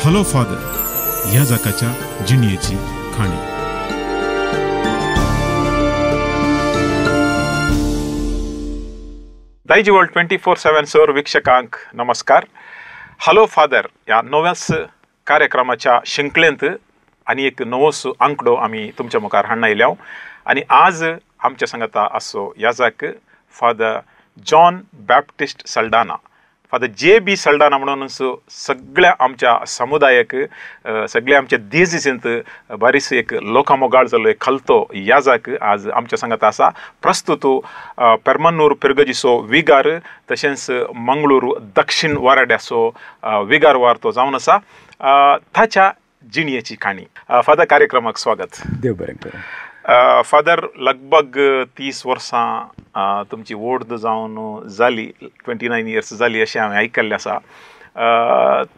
Hello father ह्या जाकाच्या जिणयेची खाणी. दायजी world 24/7 sir वीक्षकांक नमस्कार. हॅलो फादर या नव्याच कार्यक्रमाच्या शिंकलेंत आणि एक नवोस आंकडो आम्ही तुमच्या मुखार हाडून आयल्या आणि आज आमच्या सांगता असो याजाक father John Baptist Saldanha, father J Saldanha म्हणून सगळ्या आमच्या समुदायाक सगळ्या आमच्या दिवजींत बारीस एक लोकामोगाळ जालो एक खलतो याजाक आज आमच्या सांगता आसा. प्रस्तुत पेरमन्नूर पिरगजीसो विगार तशेंच मंगळूर दक्षिण वाराड्याचो विगार वार तो जावन आसा. ताच्या जिणयेची खाणी. फादर कार्यक्रमाक स्वागत. देव बरें करूं. फादर लगभग 30 वर्सां तुमची ओढ जावन जाली, 29 इयर्स जाली अशें हांवें आयकल्लें आसा.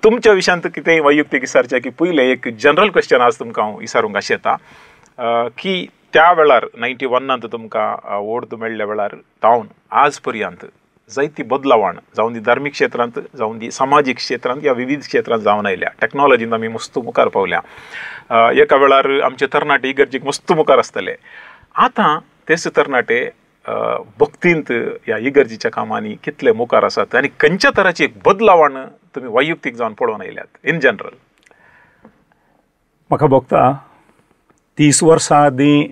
तुमच्या विशयांत कितेंय वैयक्तीक विचारचें की पयलें एक जनरल क्वेश्चन आज तुमकां हांव विचारूंक अशें येता की त्या वेळार 91 तुमकां ओढ मेळ्ळ्या वेळार जावन आज पर्यंत जायती बदलावण जावन दी धार्मीक क्षेत्रांत जावन दी सामाजीक क्षेत्रांत या विविध क्षेत्रांत जावन आयल्या. टॅक्नॉलॉजीन आमी मस्त मुखार पावल्या. एका वेळार आमचे तरणाटे इगर्जेक मस्त मुखार आसतले. आतां तेच तरणाटे भक्तींत ह्या इगर्जेच्या कामांनी कितले मुखार आसात आनी खंयच्या तराची एक बदलावण तुमी वैयक्तीक जावन पळोवन आयल्यात इन जनरल? म्हाका भोगता 30 वर्सां आदीं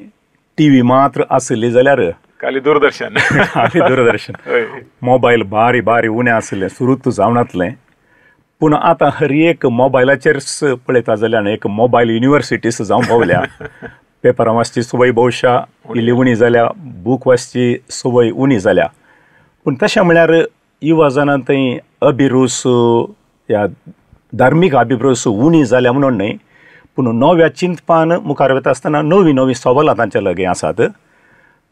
टीव्ही मात्र आसली जाल्यार खाली दूरदर्शन मोबायल बारी बारी उणें आसलें, सुरूच जावनातलें. पूण आतां हर एक मोबायलाचेरच पळयता जाल्यार एक मोबायल युनिवर्सिटीज जावं पावल्या. पेपरां वाचची संवय भोवशा इल्ली उणी जाल्या, बूक वाचची संवय उणी जाल्या. पूण तशें म्हळ्यार युवा जनांतय अभिरूच ह्या धार्मीक अभिरूच उणी जाल्या म्हणून न्हय, पूण नव्या चिंतपान मुखार वता आसतना नवीं नवीं सवालां तांच्या लागीं आसात.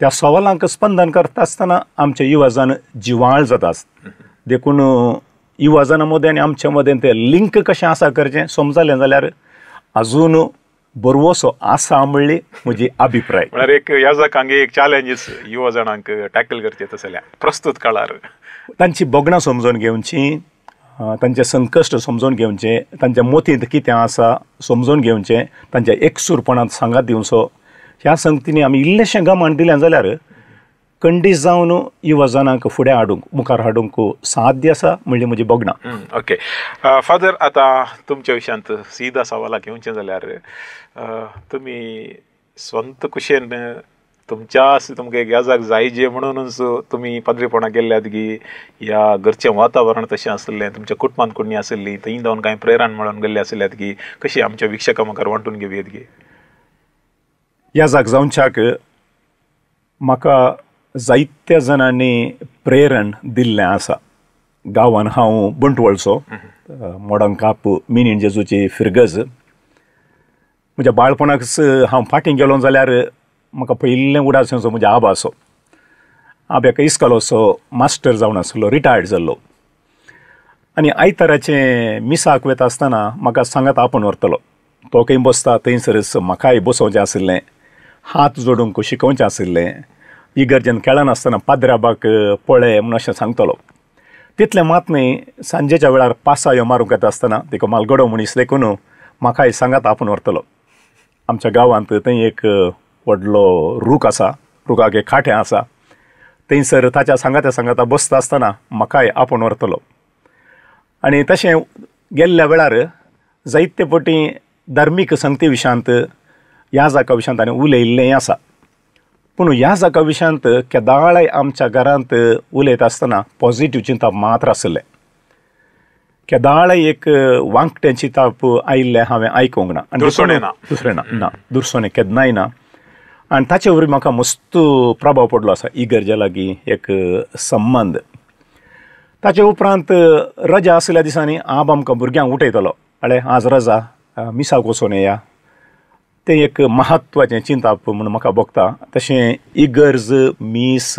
त्या सवालांक स्पंदन करता आसतना आमचे युवा जन जिवाळ जातात. देखून युवा जनां मदें आनी आमच्या मदें तें लिंक कशें आसा करचें समजलें जाल्यार अजून बरोसो आसा म्हणली म्हजी अभिप्राय. म्हळ्यार एक ह्या जाकांगे एक चॅलेंजीस युवा जाणांक टॅकल करचे तसल्या प्रस्तुत काळार तांची बोगणां समजून घेवची, तांचे संकश्ट समजून घेवचे, तांच्या मोतींत कितें आसा समजून घेवचें, तांच्या एकसूरपणांत सांगात दिवचो. ह्या संगतींनी आमी इल्लेशें गमान दिलें जाल्यार कंडीस जावन युवा जनांक फुडें हाडूंक मुखार हाडूंक साध्य आसा म्हणली म्हजी बोगणां. ओके फादर, आतां तुमच्या विशयांत सीदा सवालाक येवचें जाल्यार तुमी स्वंत कुशेन तुमकां एक याजाक जायजे म्हणूनच तुमी पाद्रीपणाक गेल्ल्यात गी या घरचें वातावरण तशें आसलें, तुमच्या कुटुंबांत कोणी आसली थंय जावन कांय प्रेरण म्हणून गेल्ले आसल्यात गी, कशी आमच्या विक्षकां मुखार वांटून घेवयात गी? ह्या जाग जावच्याक म्हाका जायत्या जणांनी प्रेरण दिल्लें आसा. गांवांत हांव बुंटवळचो, मोडंकाप मिनीन जेजूची फिरगज. म्हज्या बाळपणाकच हांव फाटीं गेलो जाल्यार म्हाका पयलें उडासो म्हज्या आबासो. आब्याक इस्कॉलाचो मास्टर जावन आसलो, रिटायर्ड जाल्लो. आनी आयताराचें मिसाक वता आसतना म्हाका सांगात आपोवन व्हरतलो. तो खंय बसता थंयसरच म्हाकाय बसोवचें आशिल्लें, हात जोडूंक शिकोवचें आशिल्लें. इगर्जेन खेळन आसतना पाद्र्याबाक पळय म्हणून अशें सांगतलो. तितलें मात न्हय, सांजेच्या वेळार पासा ह्यो मारूंक येता आसतना तिका मालगडो मनीस देखून म्हाकाय सांगात आपोवन व्हरतलो. आमच्या गांवांत थंय एक व्हडलो रूख आसा, रुखाक एक खाटें आसा. थंयसर ताच्या सांगाता बसता आसतना म्हाकाय आपोवन व्हरतलो. आनी तशें गेल्ल्या वेळार जायते फावटी धार्मीक संगती विशयांत ह्या जाका विशयांत आनी उलयिल्लें आसा. पूण ह्या जाका विशयांत केदाळय आमच्या घरांत उलयता आसतना पॉझिटीव चिंतप मात्र आसलें. केदाळय एक वांकटें चिंतप आयिल्लें हांवें आयकूंक ना. दुसरें ना दुसरें केन्नाय ना. आनी ताचे वरवीं म्हाका मस्त प्रभाव पडलो आसा इगर्जे लागीं एक संबंद. ताचे उपरांत रजा आसल्या दिसांनी आब आमकां भुरग्यांक उठयतलो, अळे आज रजा, मिसाक वचून येया. तें एक महत्वाचें चिंतप म्हूण म्हाका भोगता. तशें इगर्ज, मीस,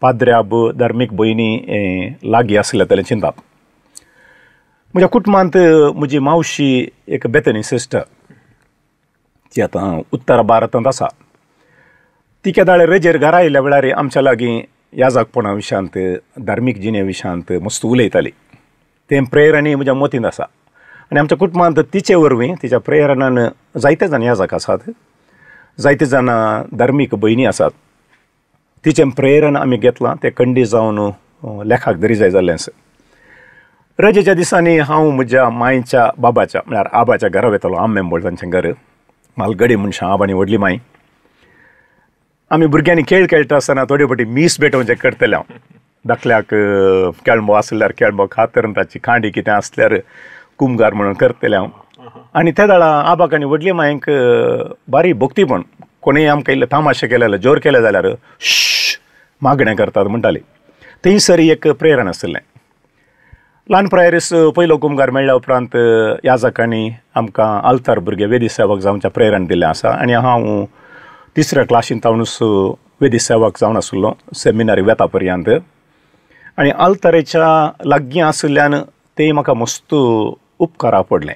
पाद्र्याब, धार्मीक भयणी लागीं आसलें तें चिंतप. म्हज्या कुटुंबांत म्हजी मावशी एक बेतनी सिस्टर, ती आतां उत्तर भारतांत आसा. ती केदाळे रजेर घरा आयिल्ल्या वेळार आमच्या लागीं याजाकपणा विशयांत, धार्मीक जिणे विशयांत मस्त उलयताली. तें प्रेर आनी म्हज्या मतींत आसा. आनी आमच्या कुटुंबांत तिचे वरवीं तिच्या प्रेरणान जायते जाण याजक आसात, जायते जाण धार्मीक भयणी आसात. तिचें प्रेरण आमी घेतलां तें खंडी जावन लेखाक तरी जाय जाल्लें आसा. रजेच्या दिसांनी हांव म्हज्या मांयच्या बाबाच्या म्हळ्यार आबाच्या घरा वयतालो, आंबेंबोळ तांचें घर, म्हालगडी मनशां आब आनी व्हडली मांय. आमी भुरग्यांनी खेळ खेळटा आसतना थोडे फावटी मीस भेटोवचें करतलें हांव. धाकल्याक केळमो आसल्यार केळमो खातर ताची खांडी कितें आसल्यार कुमगार म्हणून करतलें हांव. आनी त्या दाळा आबाक आनी व्हडली मांयक बारी भोक्तीपण, कोणीय आमकां इल्ले तामाशे केले जाल्यार जोर केले जाल्यार मागणें करतात म्हणटाली. थंयसर एक प्रेरण आसलें. ल्हान प्रायरीस पयलो कुमगार मेळ्ळ्या उपरांत याजकांनी आमकां आल्तार भुरगे वेदी सेवक जावच्या प्रेरण दिल्लें आसा. आनी हांव 3ऱ्या क्लासीन तावनूच वेदी सेवक जावन आशिल्लो सेमिनारी वेता पर्यंत. आनी आल्तारेच्या लागीं आशिल्ल्यान तें म्हाका मस्त उपकारा पडलें.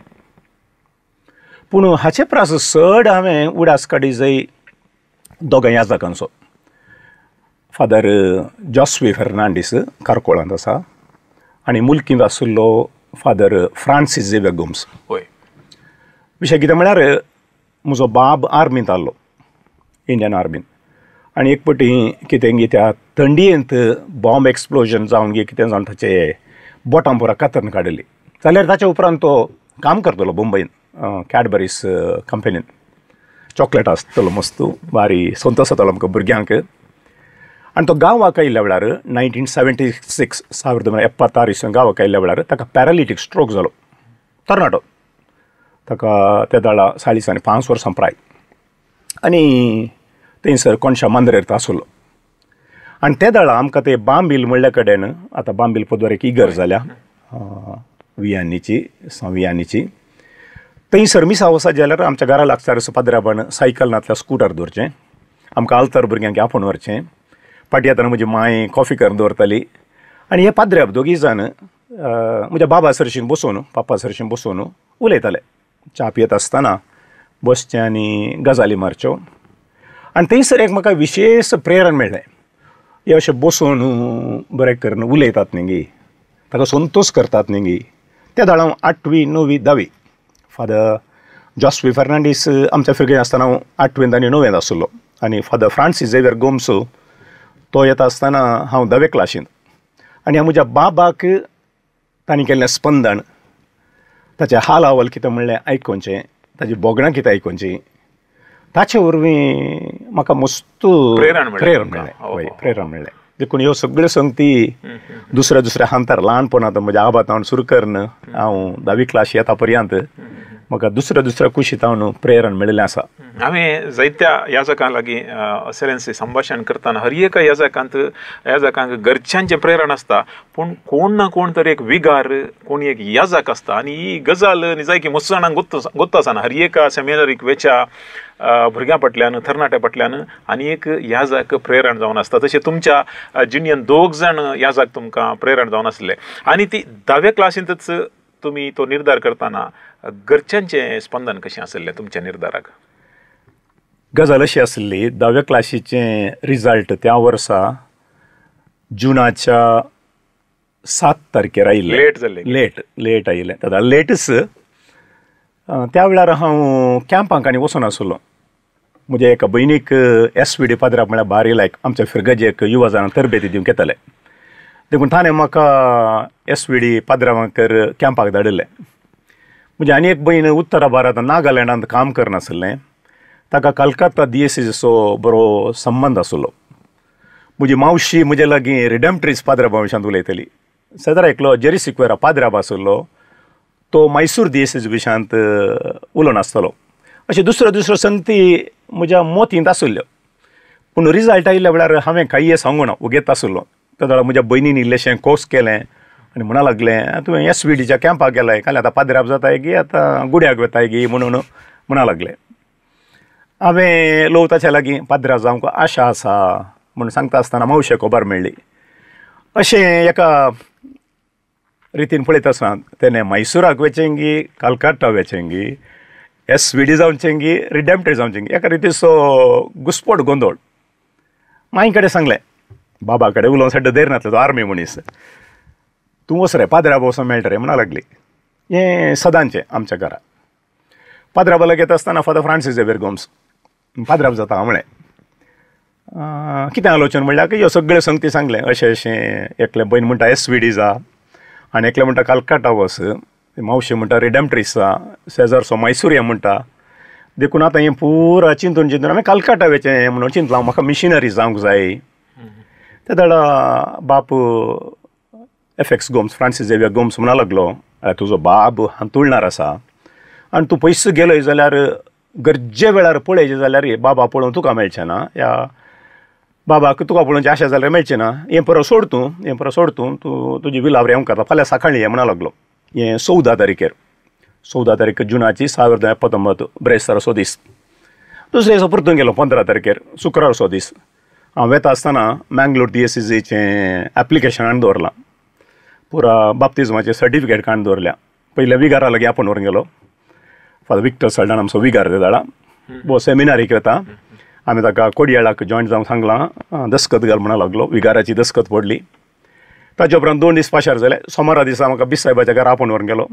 पूण हाचे प्रास चड हांवें उडास काडी जंय दोगांय याजकांचो. फादर जॉस्वी फेर्नांडीस कारकोळांत आसा आनी मुल्कींत आशिल्लो फादर फ्रांसीस झेवियर गोम्स. विशय कितें म्हळ्यार म्हजो बाब आर्मींत आहलो, इंडियन आर्मींत. आनी एक फावटी कितें गी त्या थंडयेंत बॉम्ब एक्सप्लोजन जावन गी कितें जावन ताचे बोटां पुरा कातरन काडली. जाल्यार ताच्या उपरांत तो काम करतलो मुंबईन कॅडबरीज कंपनीन. चॉकलेट आसतलो मस्त, बारी संतोश जातालो आमकां भुरग्यांक. आनी तो गांवाक आयिल्ल्या वेळार 1976 1976 गांवाक आयिल्ल्या वेळार ताका पॅरालिटीक स्ट्रोक जालो, तरणाटो. ताका त्या दाळा 45 वर्सां प्राय. आनी थंयसर कोणशा मांद्रेर आसलो. आनी त्या दाळा आमकां ते बांबील म्हणल्या कडेन, आतां बांबील पदवर एक इगर जाल्या वियांनीची, थंयसर मिसा वचत जाल्यार आमच्या घरा लागसार पाद्राबान सायकल नातल्या स्कुटर दवरचें, आमकां आल्तार भुरग्यांक आपोवन व्हरचें. फाटीं येताना म्हजी मांय कॉफी करून दवरताली. आनी हे पाद्र्याब दोगी जाण म्हज्या बाबा सरशीन बसून, पापा सरशीन बसून उलयताले. च्या पियेत आसतना बसचें आनी गजाली मारच्यो. आनी थंयसर एक म्हाका विशेश प्रेरण मेळ्ळें. हे अशें बसून बरें करून उलयतात न्ही गी, ताका संतोश करतात न्ही गी. त्या दाळा हांव 8वी 9वी 10वी फादर जॉस्वी फेर्नांडीस आमच्या फिरगेन आसतना हांव 8वेंत आनी 9वेंत आशिल्लो. आनी फादर फ्रांसीस झेवियर गोम्स तो येता आसतना हांव 10वे क्लासींत. आनी हांव म्हज्या बाबाक तांणी केल्लें स्पंदन, ताचें हाल अहवाल कितें म्हणलें आयकोवचें, ताची बोगणां कितें आयकोवचीं, ताचे वरवीं म्हाका मस्त प्रेरण मेळ्ळें. देखून ह्यो सगळ्यो संगती दुसऱ्या हांतार ल्हानपणांत म्हज्या आबातावन सुरू करून हांव 10वी क्लास येता पर्यंत म्हाका दुसऱ्या कुशीतावन प्रेरण मेळिल्लें आसा. हांवें जायत्या याजकां लागीं असेलेंसी संभाशण करतना हर एका याजकांक घरच्यांचें प्रेरण आसता, पूण कोण ना कोण तरी एक विगार, कोणी एक याजक आसता. आनी ही गजाल जाय की मस्त जाणांक गोत्त आसना. हर एका सेमिनारीक वेच्या भुरग्यां फाटल्यान, तरणाट्या फाटल्यान आनी एक याजक प्रेरण जावन आसता. तशें तुमच्या जिणेन 2 जाण याजक तुमकां प्रेरण जावन आसले. आनी ती 10व्या क्लासींतच तुमी तो निर्धार करतना घरच्यांचें स्पंदन कशें आसलें तुमच्या निर्धाराक? गजाल अशी आसली, 10व्या क्लासीचें रिजल्ट त्या वर्सा जुनाच्या 7 तारखेर आयिल्लें. लेट आयिल्लें. ताका लेटस त्या वेळार हांव कॅम्पांक आनी वचून आशिल्लो. म्हज्या एका भयणीक SVD पाद्राक म्हळ्यार बारी लायक आमच्या फिरगजेक युवा जाणांक तरबेती दिवंक येताले. देखून ताणें म्हाका SVD पाद्रांवाकर कॅम्पाक धाडिल्लें. म्हजी आनी एक भयण उत्तरा भारतांत नागालँडांत काम करनासलें. ताका कलकत्ता DSCचो बरो संबंद आशिल्लो. म्हजी मावशी म्हजे लागीं रिडॅम्प्ट्रीज पाद्राबा विशयांत उलयतली. शेजारा एकलो जेरी सिक्वेरा पाद्राब आशिल्लो, तो मैसूर DSC विशयांत उलोवन आसतलो. अशें दुसऱ्यो संगती म्हज्या मोतींत आशिल्ल्यो. पूण रिजल्ट आयिल्ल्या वेळार हांवें कांय सांगूना, उगेत आशिल्लो. त्या वेळार म्हज्या भयणीन इल्लेशें कोर्स केलें आनी म्हणा लागलें तुवें SVDच्या कॅम्पाक गेलाय, काल आतां पाद्राब जाताय गी, आतां गुड्याक वताय गी म्हणून म्हणा लागलें. हांवें लोव ताच्या लागीं पाद्राब जावंक आशा आसा म्हणून सांगता आसतना मावशे खबर मेळ्ळी. अशें एका रितीन पळयता आसतना तेणें मैसूराक वचें गी, कलकत्ता वचें गी, SVD जावचें गी, रिडॅम्प्ट्री जावचें गी, एका रितीचो घुस्पोट गोंदळ. मांय कडेन सांगलें, बाबा कडेन उलोवन सड्ड देर नासलो, तो आर्मी मनीस, तूं वच रे पाद्राब वचों मेळटा रे म्हणा लागली. हें सदांचें आमच्या घरा. पाद्राबालाक येता आसतना फादर फ्रांसीस झेवियर गोम्स पाद्राब जाता हांव म्हळें कितें आलोचन म्हणल्यार की ह्यो सगळ्यो संगती सांगलें अशें अशें. एकलें बहीण म्हणटा एस्विडीजा, आनी एकलें म्हणटा कालकाटा वस, मावशे म्हणटा रिडॅम्प्ट्रिसा, सेजारसो मैसूरिया म्हणटा. देखून आतां हें पुरा चिंतून चिंतून हांवें कालकाटा वेचें म्हणून चिंतलां म्हाका मिशनरी जावंक जाय. त्या दाडा बाप FX Gomes Francis Xavier Gomes म्हणूंक लागलो तुजो बाब हांतुळणार आसा आनी तूं पयस गेलोय जाल्यार गरजे वेळार पळयचें जाल्यार बाबा पळोवन तुका मेळचें ना, या बाबाक तुका पळोवचें आशा जाल्यार मेळचें ना. हें परत सोड तूं तुजी विलावरी हांव करता, फाल्यां सकाळीं हें म्हणूंक लागलो. हें 14 तारीख जुनाची 2019 ब्रेस्ताराचो दीस. दुसरे दिसा परतून गेलो 15 तारखेर शुक्रारचो दीस. हांव वेता आसतना मँगलोर DSCCचें एप्लिकेशन हाडून दवरलां, पुरा बाप्तिजमाचें सर्टिफिकेट काडून दवरल्या. पयल्या विगारा लागीं आपूण व्हरून गेलो. फादर विक्टर सल्डान आमचो विगार ते दाडा बो सेमिनारीक वता. आमी ताका कोडयाळाक जॉयन जावंक सांगलां, दस्खत घाल म्हणूंक लागलो. विगाराची दस्खत पडली. ताचे उपरांत 2 दीस पाशार जाले. सोमारा दिसा म्हाका बिस साहेबाच्या घरा आपूण व्हरून गेलो.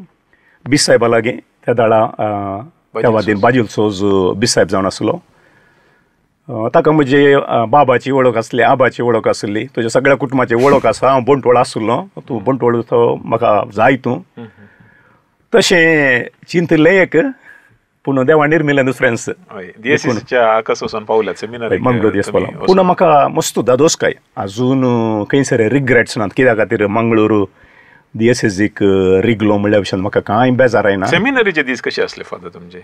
बिस साहेबा लागीं त्या दाडा त्या वाटेन बाजील सोज बिस साहेब जावन आसलो. ताका म्हजे बाबाची वळख आसली, आबाची वळख आसली, तुज्या सगळ्या कुटुंबाची वळख आसा. हांव बंटवळ आसलो, तूं बंटवळ म्हाका जाय तूं. तशें चिंतलें एक, पूण देवा निर्मिलें दुसऱ्यांच. मंगळूर दीस पावलो. पूण म्हाका मस्त दादोसकाय अजून खंयसर रिग्रेट्स नात. कित्या खातीर मंगळूर DSCCक रिगलो म्हणल्या भशेन म्हाका कांय बेजार येना. सेमिनरीचे दीस कशे आसले फादर तुमचे?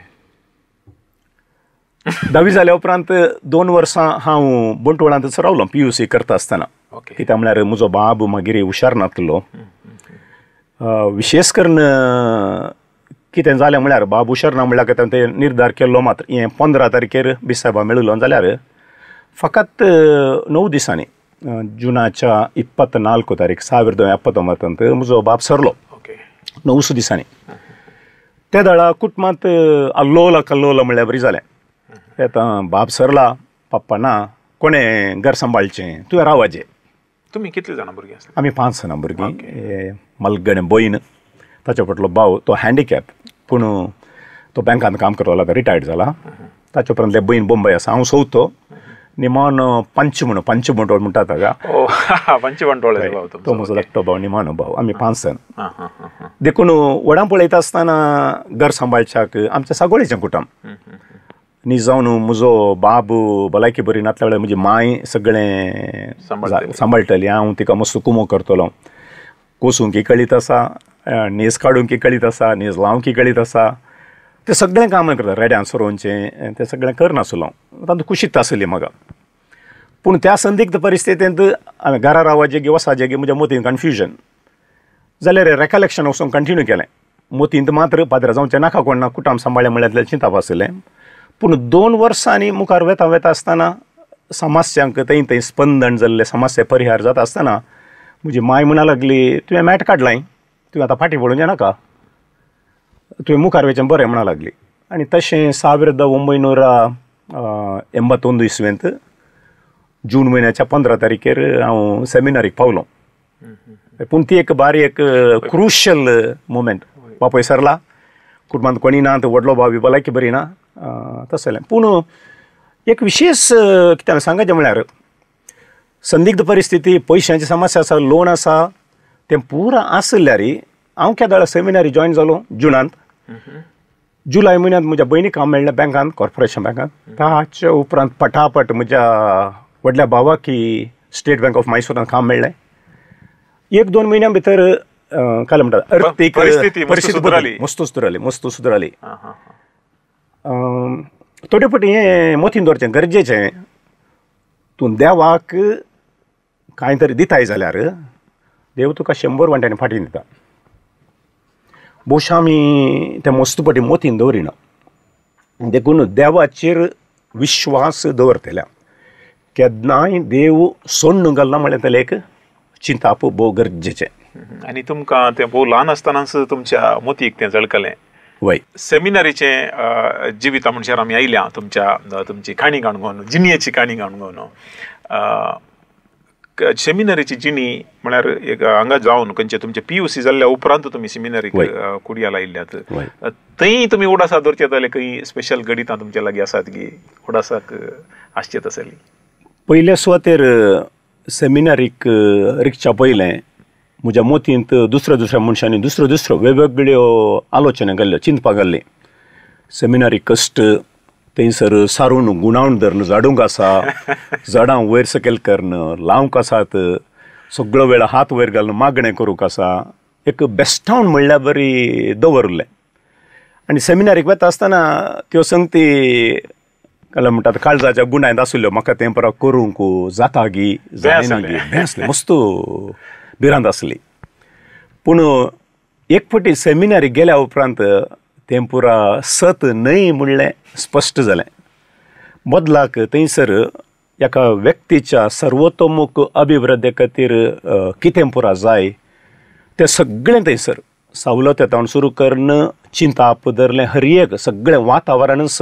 10वी जाल्या उपरांत 2 वर्सां हांव बंटवळांतच रावलो PUC करता आसतना. कित्याक म्हळ्यार म्हजो बाब मागीर हुशार नासलो. विशेश करून कितें जालें म्हळ्यार बाब हुशार ना म्हणल्यार ते निर्धार केल्लो मात्र हें 15 तारखेर बिसायबा मेळिल्लो जाल्यार फकत 9 दिसांनी जुनाच्या 24 तारीख 2019 म्हजो बाब सरलो. 9 दिसांनी. त्या दाडा कुटुंबांत अल्लोला कल्लोला म्हणल्यार बरी जालें. आतां बाब सरला, पप्पा ना, कोणें घर सांबाळचें, तुवें रावाजें. तुमी कितले जाणां भुरगीं आसले? आमी 5 जाणां भुरगीं. मलगडे भयण, ताचे फाटलो भाव तो हँडिकॅप, पूण तो बँकांत काम करतालो, आतां रिटायर्ड जाला. ताचे उपरांत भयण बॉम्बे आसा. हांव चवथो. निमान पंच बंटवळ म्हणटा ताका. तो म्हजो धाकटो भाव निमानो भाव. आमी 5 जाण. देखून व्हडां पळयता आसतना घर सांबाळच्याक आमच्या सागोळेचें कुटुंब न्ही जावन म्हजो बाब भलायकी बरी नासल्या वेळार म्हजी माय सगळें सांबाळटली. हांव तिका मस्त कुमो करतलो. कोसूंकी कळीत आसा, न्हेस काडूंकी कळीत आसा, न्हेस लावंकी कळीत आसा. तें सगळें काम करता. रेड्यान सरोवचें तें सगळें करनासलो. तातूंत कुशीत आसली म्हाका. पूण त्या संदिग्ध परिस्थितींत हांवें घरा रावचें वसाचें म्हज्या मतीन कन्फ्युजन जाल्यार रेकलेक्शन वचून कंटिन्यू केलें. मतींत मात्र पाद्र जावचें नाका, कोण ना, कुटुंब सांबाळ्ळें म्हणल्यार चिंताप आसलें. पूण 2 वर्सांनी मुखार वेता आसतना समस्यांक थंय स्पंदन जाल्ले समस्या परिहार जाता आसतना म्हजी माय म्हणूंक लागली, तुवें मॅट काडलां, तुवें आतां फाटीं पळोवचें नाका, तुवें मुखार वचचें बरें म्हणूंक लागली. आनी तशें 1981 इसवेंत जून म्हयन्याच्या 15 तारखेर हांव सेमिनारीक पावलो. पूण ती एक बारीक क्रुशल मुमेंट. बापूय सरला, कुटुंबांत कोणी ना, व्हडलो भाव बी भलायकी बरी ना, तशें जालें. पूण एक विशेश कितें सांगचें म्हळ्यार संदिग्ध परिस्थिती, पयशांची समस्या आसा, लोन आसा, तें पुरा आसल्यार हांव केदाळ सेमिनारी जॉयन जालो जुनांत. जुलय म्हयन्यांत म्हज्या भयणीक काम मेळ्ळें बँकांत, कॉर्पोरेशन बँकांत. ताचे उपरांत पटापट म्हज्या व्हडल्या भावाक स्टेट बँक ऑफ मैसूरांत काम मेळ्ळें. 1-2 म्हयन्यां भितर काय म्हणटात अर्थीक परिस्थिती मस्त सुदरली. थोडे फावटी हें मतीन दवरचें गरजेचें. तूं देवाक कांय तरी दिताय जाल्यार देव तुका 100 वांट्यांनी फाटीं दिता. भोवशा आमी तें मस्तपटी मतीन दवरिना. देखून देवाचेर विश्वास दवरतल्या केन्नाय देव सोडून घालना म्हणल्यार तें एक चिंताप भोव गरजेचें. आनी तुमकां तें भोव ल्हान आसतनाच तुमच्या मतीक तें झळकलें. वय सेमिनारीचें जिविता म्हणशार आमी आयल्या तुमची काणी काणून, जिणयेची काणी काणून. सेमिनरीची जिणी म्हळ्यार एक हांगा जावन खंयचे तुमचे PUC जाल्ल्या उपरांत तुमी सेमिनरीक कुडयाला आयिल्ल्यात थंय तुमी उडासा धरचे जाल्यार खंय स्पेशल गणितां तुमच्या लागीं आसात की उडासाक आसचेत आसली? पयल्या सुवातेर सेमिनारीक रिक्षा पयलें म्हज्या मोतींत दुसऱ्या मनशांनी दुसऱ्यो वेगवेगळ्यो आलोचना घाल्ल्यो चिंतपाक घाल्ली. सेमिनारी कश्ट थंयसर सारून गुणावन धरणं झाडूंक आसा, झाडां वयर सकयल करणं लावंक आसात, सगळो वेळ हात वयर घालून मागणें करूंक आसा. एक बेस्टावन म्हणल्यार बरी दवरलें. आनी सेमिनारीक वता आसतना त्यो संगती काल म्हणटात काळजाच्या गुणांत आशिल्ल्यो म्हाका तें परत करूंक जाता गी जायना गी हें आसलें मस्त भिरांत आसली. पूण एक फावटी सेमिनारीक गेल्या उपरांत तें पुरा सत न्हय म्हणलें स्पश्ट जालें. बदलाक थंयसर एका व्यक्तीच्या सर्वतोमुख अभिवृद्धी खातीर कितें पुरा जाय तें सगळें थंयसर सवलत येतावन सुरू करून चिंता धरलें हर एक सगळें वातावरणच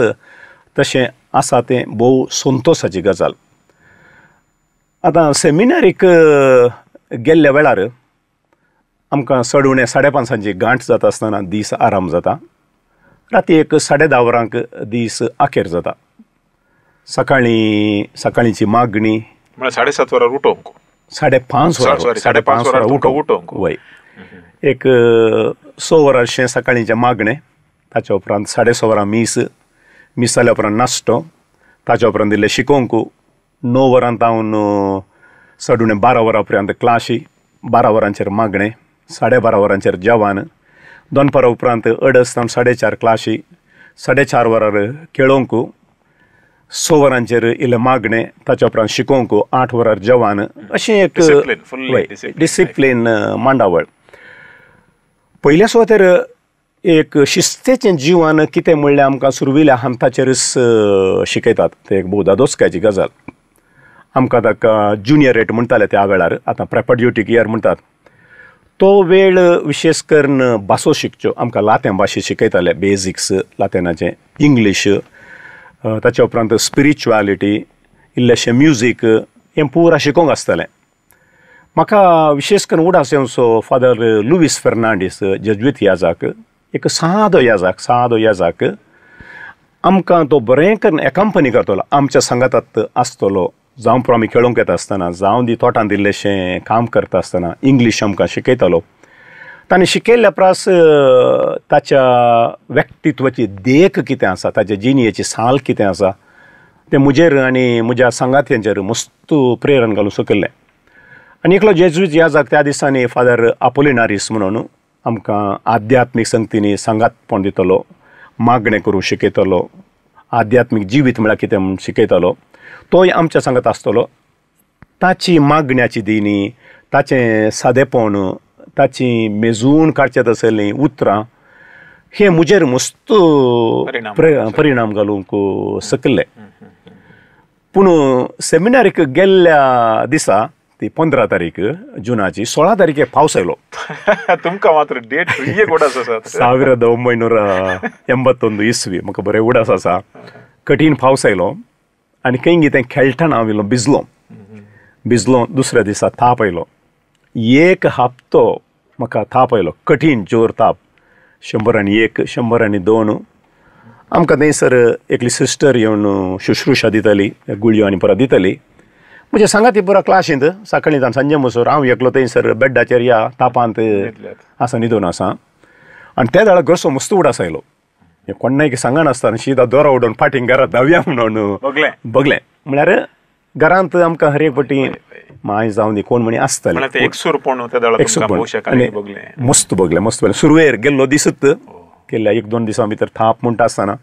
तशें आसा तें भोव संतोशाची गजाल. आतां सेमिनारीक गेल्ल्या वेळार आमकां सडुणें 5:30 गांठ जाता आसतना दीस आराम जाता. राती एक 10:30 वरांक दीस आखेर जाता. सकाळींची मागणी म्हळ्यार 7:30 वरार उठोवंक 5:30 वरां उठोवंक वय एक 6 वरांचें सकाळींचें मागणें. ताच्या उपरांत 6:30 वरां मीस जाल्या उपरांत नाश्तो. ताच्या उपरांत दिल्लें शिकोवंक 9 वरांत हांवन सडुणें 12 वरां पर्यंत क्लाशी. 12 वरांचेर मागणें. 12:30 वरांचेर जेवण. दनपारा उपरांत 2:30 ते 4:30 क्लाशी. 4:30 वरार खेळोवंक. 6 वरांचेर इल्लें मागणें. ताच्या उपरांत शिकोवंक. 8 वरार जेवण. अशें एक डिसिप्लीन मांडावळ. पयल्या सुवातेर एक शिस्तेचें जिवन कितें म्हणल्यार आमकां सुरविल्या हांताचेरच शिकयतात. तें एक बोधादोसकाची गजाल. आमकां ताका ज्युनियर रेट म्हणटाले त्या वेळार. आतां प्रेपड्युटीक इयर म्हणटात. तो वेळ विशेश करून भासो शिकच्यो आमकां लातें भाशे शिकयताले. बेजिक्स लातेनाचें, इंग्लीश, ताच्या उपरांत स्पिरिच्युएलिटी, इल्लेशें म्युजीक हें पुरा शिकोवंक आसतालें. म्हाका विशेश करून उडास येवचो फादर लुईस फेर्नांडीस जेजुईत याजाक एक सादो याजाक आमकां तो बरें करून एकांपनी करतलो. आमच्या संगातांत आसतलो. जावं पुरो आमी खेळोंक येता आसतना, जावं दी तोटान दिल्लेशें काम करता आसतना इंग्लीश आमकां शिकयतालो. ताणें शिकयल्ल्या प्रास ताच्या व्यक्तित्वाची देख कितें आसा, ताच्या जिणेची साल कितें आसा तें म्हजेर आनी म्हज्या संगात्यांचेर मस्त प्रेरण घालूं सकयल्लें. आनी एकलो जेजुईत याजाक त्या दिसांनी फादर अपोलिनारीस म्हणून आमकां आध्यात्मीक संगतींनी सांगातपण दितलो, मागणें करूं शिकयतलो, आध्यात्मीक जिवीत म्हळ्यार कितें म्हूण शिकयतालो. तोय आमच्या सांगात आसतलो. ताची मागण्याची दिनी, ताचें सादेपण, ताची मेजून काडचेत आसलीं उतरां हें म्हजेर मस्त परिणाम घालूंक सकयल्लें. पूण सेमिनारीक गेल्ल्या दिसा ती 15 तारीख जुनाची 16 तारीखेक पावस आयलो. तुमकां मात्र डेट उडास आसा. 1981 इसवी म्हाका बरें उडास आसा. कठीण पावस आयलो आनी खंय तें खेळटना हांव इल्लो भिजलो. दुसऱ्या दिसा ताप आयलो. 1 हप्तो म्हाका ताप आयलो. कठीण जोर ताप. 101, 102. आमकां थंयसर एकली सिस्टर येवन शुश्रुशा दिताली, गुळयो आनी परत दिताली. म्हणजे सांगाती पुरा क्लाशींत सकाळीं सांजे मसूर हांव एकलो थंयसर बेड्डाचेर या तापांत आसा न्हिदून आसा. आनी त्या वेळार घरचो मस्त उडास आयलो. कोणाय सांगनासतना शिदा दोरो उडोवन फाटींग घरांत धांवया म्हणून बगलें. म्हळ्यार घरांत आमकां हर एक फावटी माय जावं दी कोण म्हणी आसताली. मस्त बगलें. सुरवेर गेल्लो दिसत गेल्ल्या 1-2 दिसां भितर थाप म्हणटा आसतना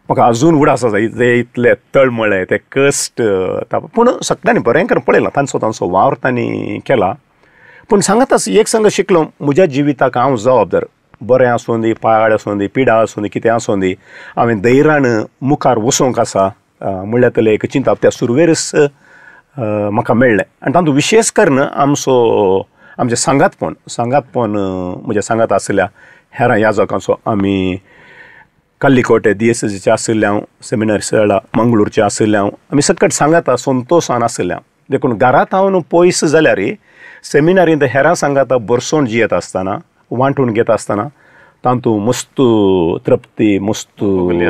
म्हाका अजून उडास आसा. ते इतले तळमळे ते कश्ट ताप. पूण सगळ्यांनी बरें करून पळयलां. तांचो वावर तांणी केला. पूण सांगात एक संग शिकलो म्हज्या जिविताक हांव जबाबदार. बरें आसूं दी, पाड आसूं दी, पिडा आसूं दी, कितें आसूं दी, हांवें धैर्यान मुखार वचोंक आसा म्हणल्यार तले एक चिंता त्या सुरवेरच म्हाका मेळ्ळें. आनी तातूंत विशेश करून आमचें सांगातपण म्हज्या सांगात आसलेल्या हेरां याजकांचो आमी कल्लिकोटे DSSचे आशिल्ले हांव, सेमिनारी सळा मंगळूरचे आशिल्ले हांव, आमी सकट सांगाता संतोशान आशिल्ले हांव. देखून घरांत हांव न्हू पयस जाल्यार सेमिनारींत हेरां सांगाता बरसोन जियेत आसतना वांटून घेत आसतना तातूंत मस्त तृप्ती मस्त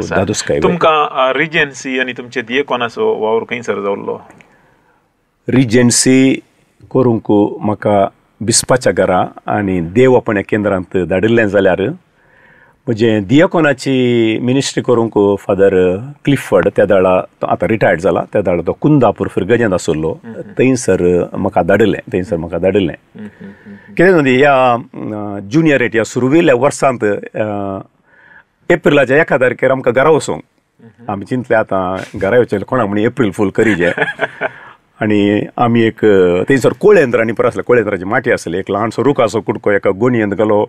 दादोसकाय तुमकां रिजन्सी आनी तुमचे दियेकोनाचो वावर खंयसर जाल्लो रिजन्सी करूंक म्हाका बिस्पाच्या घरा आनी देवपण्या केंद्रांत धाडिल्लें जाल्यार म्हणजे दियकोनाची मिनिस्ट्री करूंक फादर क्लिफर्ड त्या दाळा तो आतां रिटायर्ड जाला त्या दाळा तो कुंदापूर फिरगजेंत आसलो थंयसर म्हाका धाडिल्लें कितें म्हणजे ह्या जुनियरेट ह्या सुरविल्ल्या वर्सांत एप्रिलाच्या 1 तारखेर आमकां घरा वचोंक आमी चिंतलें आतां घरा येवचें कोणाक म्हणी एप्रील फूल करीजे आनी आमी एक थंयसर कोळेंद्रांनी पर आसले कोळेंद्राची माटी आसली एक ल्हानसो रुखाचो कुडको एका गोनयेंत घालो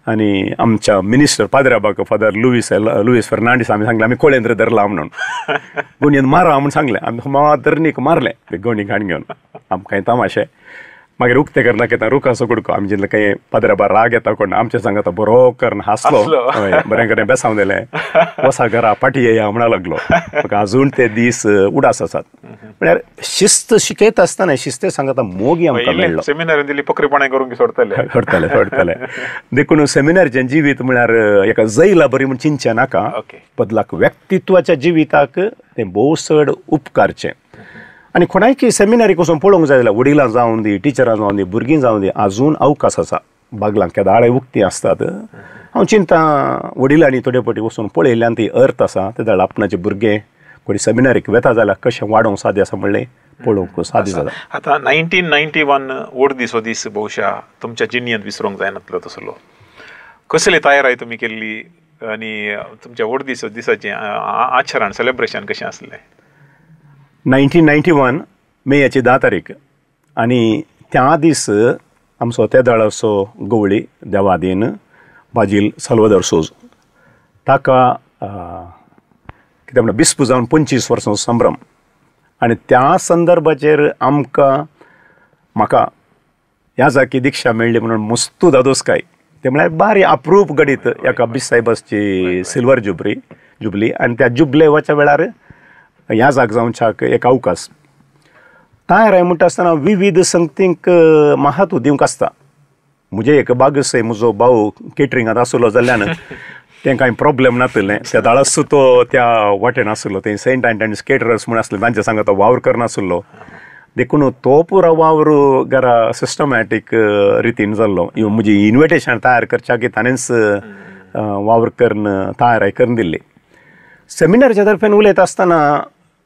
आनी आमच्या मिनिस्टर पाद्राबाक फादर लुईस फर्नांडीस आमी सांगलें आमी कोळेंद्र धरला म्हणून गोनयेंत मारा म्हणून सांगलें आमी धरणीक मारलें ते गोणी घाण घेवन आमकां तमाशे मागीर उक्ते करना घेता रुखाचो कुडको आमी चिंतलें काही पाद्राबा राग येता कोण आमचे सांगता बरो करून हांसलो बरें कडेन बेसांव दिलें वसा घरा पाटी येया म्हणा लागलो म्हाका आजून ते दीस उडास आसात म्हळ्यार शिस्त शिकयता आसतना शिस्ते सांगता मोगी आमकां मेळ्ळो सेमिनारीन दिली पकरीपणां करूंक सोडटले देखून सेमिनारीचें जिवीत म्हळ्यार एका जैला बरी म्हण चिंतचें नाका बदलाक व्यक्तित्वाच्या जिविताक तें भोव चड उपकारचें आनी कोणायकी सेमिनारीक वचून पळोवंक जाय जाल्यार वडिलां जावं दी टिचरां जावं दी भुरगीं जावं दी आजून अवकाश आसा बागलांक केदाळे उक्ती आसतात हांव चिंता वडिलांनी थोडे फावटी वचून पळयल्यान ती अर्थ आसा ते दाळ आपणाचे भुरगे कोणी सेमिनारीक वेता जाल्यार कशें वाडोवंक सादी आसा म्हणलें पळोवंक सादी जाता आतां 1991 व्हड दीस हो दीस भोवशा तुमच्या जिणेंत विसरूंक जायनासलो तसलो कसली तयारी तुमी केल्ली आनी तुमच्या व्हड दिसाचें आचरण सेलेब्रेशन कशें आसलें 1991 मेयाची 10 तारीख आनी त्या दीस आमचो त्या दाळाचो गवळी देवादीन बाजील साल्वादोर सोज ताका कितें म्हणटा बिस्प जावन 25 वर्सांचो संभ्रम आनी त्या संदर्भाचेर म्हाका ह्या जागी दिक्षा मेळ्ळी म्हणून मस्तू दादोसकाय ते म्हळ्यार बारी अप्रूप गडीत एका बिस साहेबाची सिल्वर जुबली आनी त्या जुबलेवाच्या वेळार ह्या जाग जावच्याक एक अवकाश तयार म्हणटा आसतना विविध संगतींक महत्व दिवंक आसता म्हजे एक बागसय म्हजो भाऊ केटरिंगांत आसलो जाल्यान तें कांय प्रॉब्लेम नासलें त्या दाळास तो त्या वाटेन आसलो थंय सेंट अँटनीज केटरर्स म्हण आसले तांचे सांगता वावर करनासलो देखून तो पुरो वावर घरा सिस्टमॅटीक रितीन जाल्लो म्हजी इन्विटेशन तयार करच्याक ताणेंच वावर करून तयाराय करून दिल्ली सेमिनारच्या तर्फेन उलयता आसतना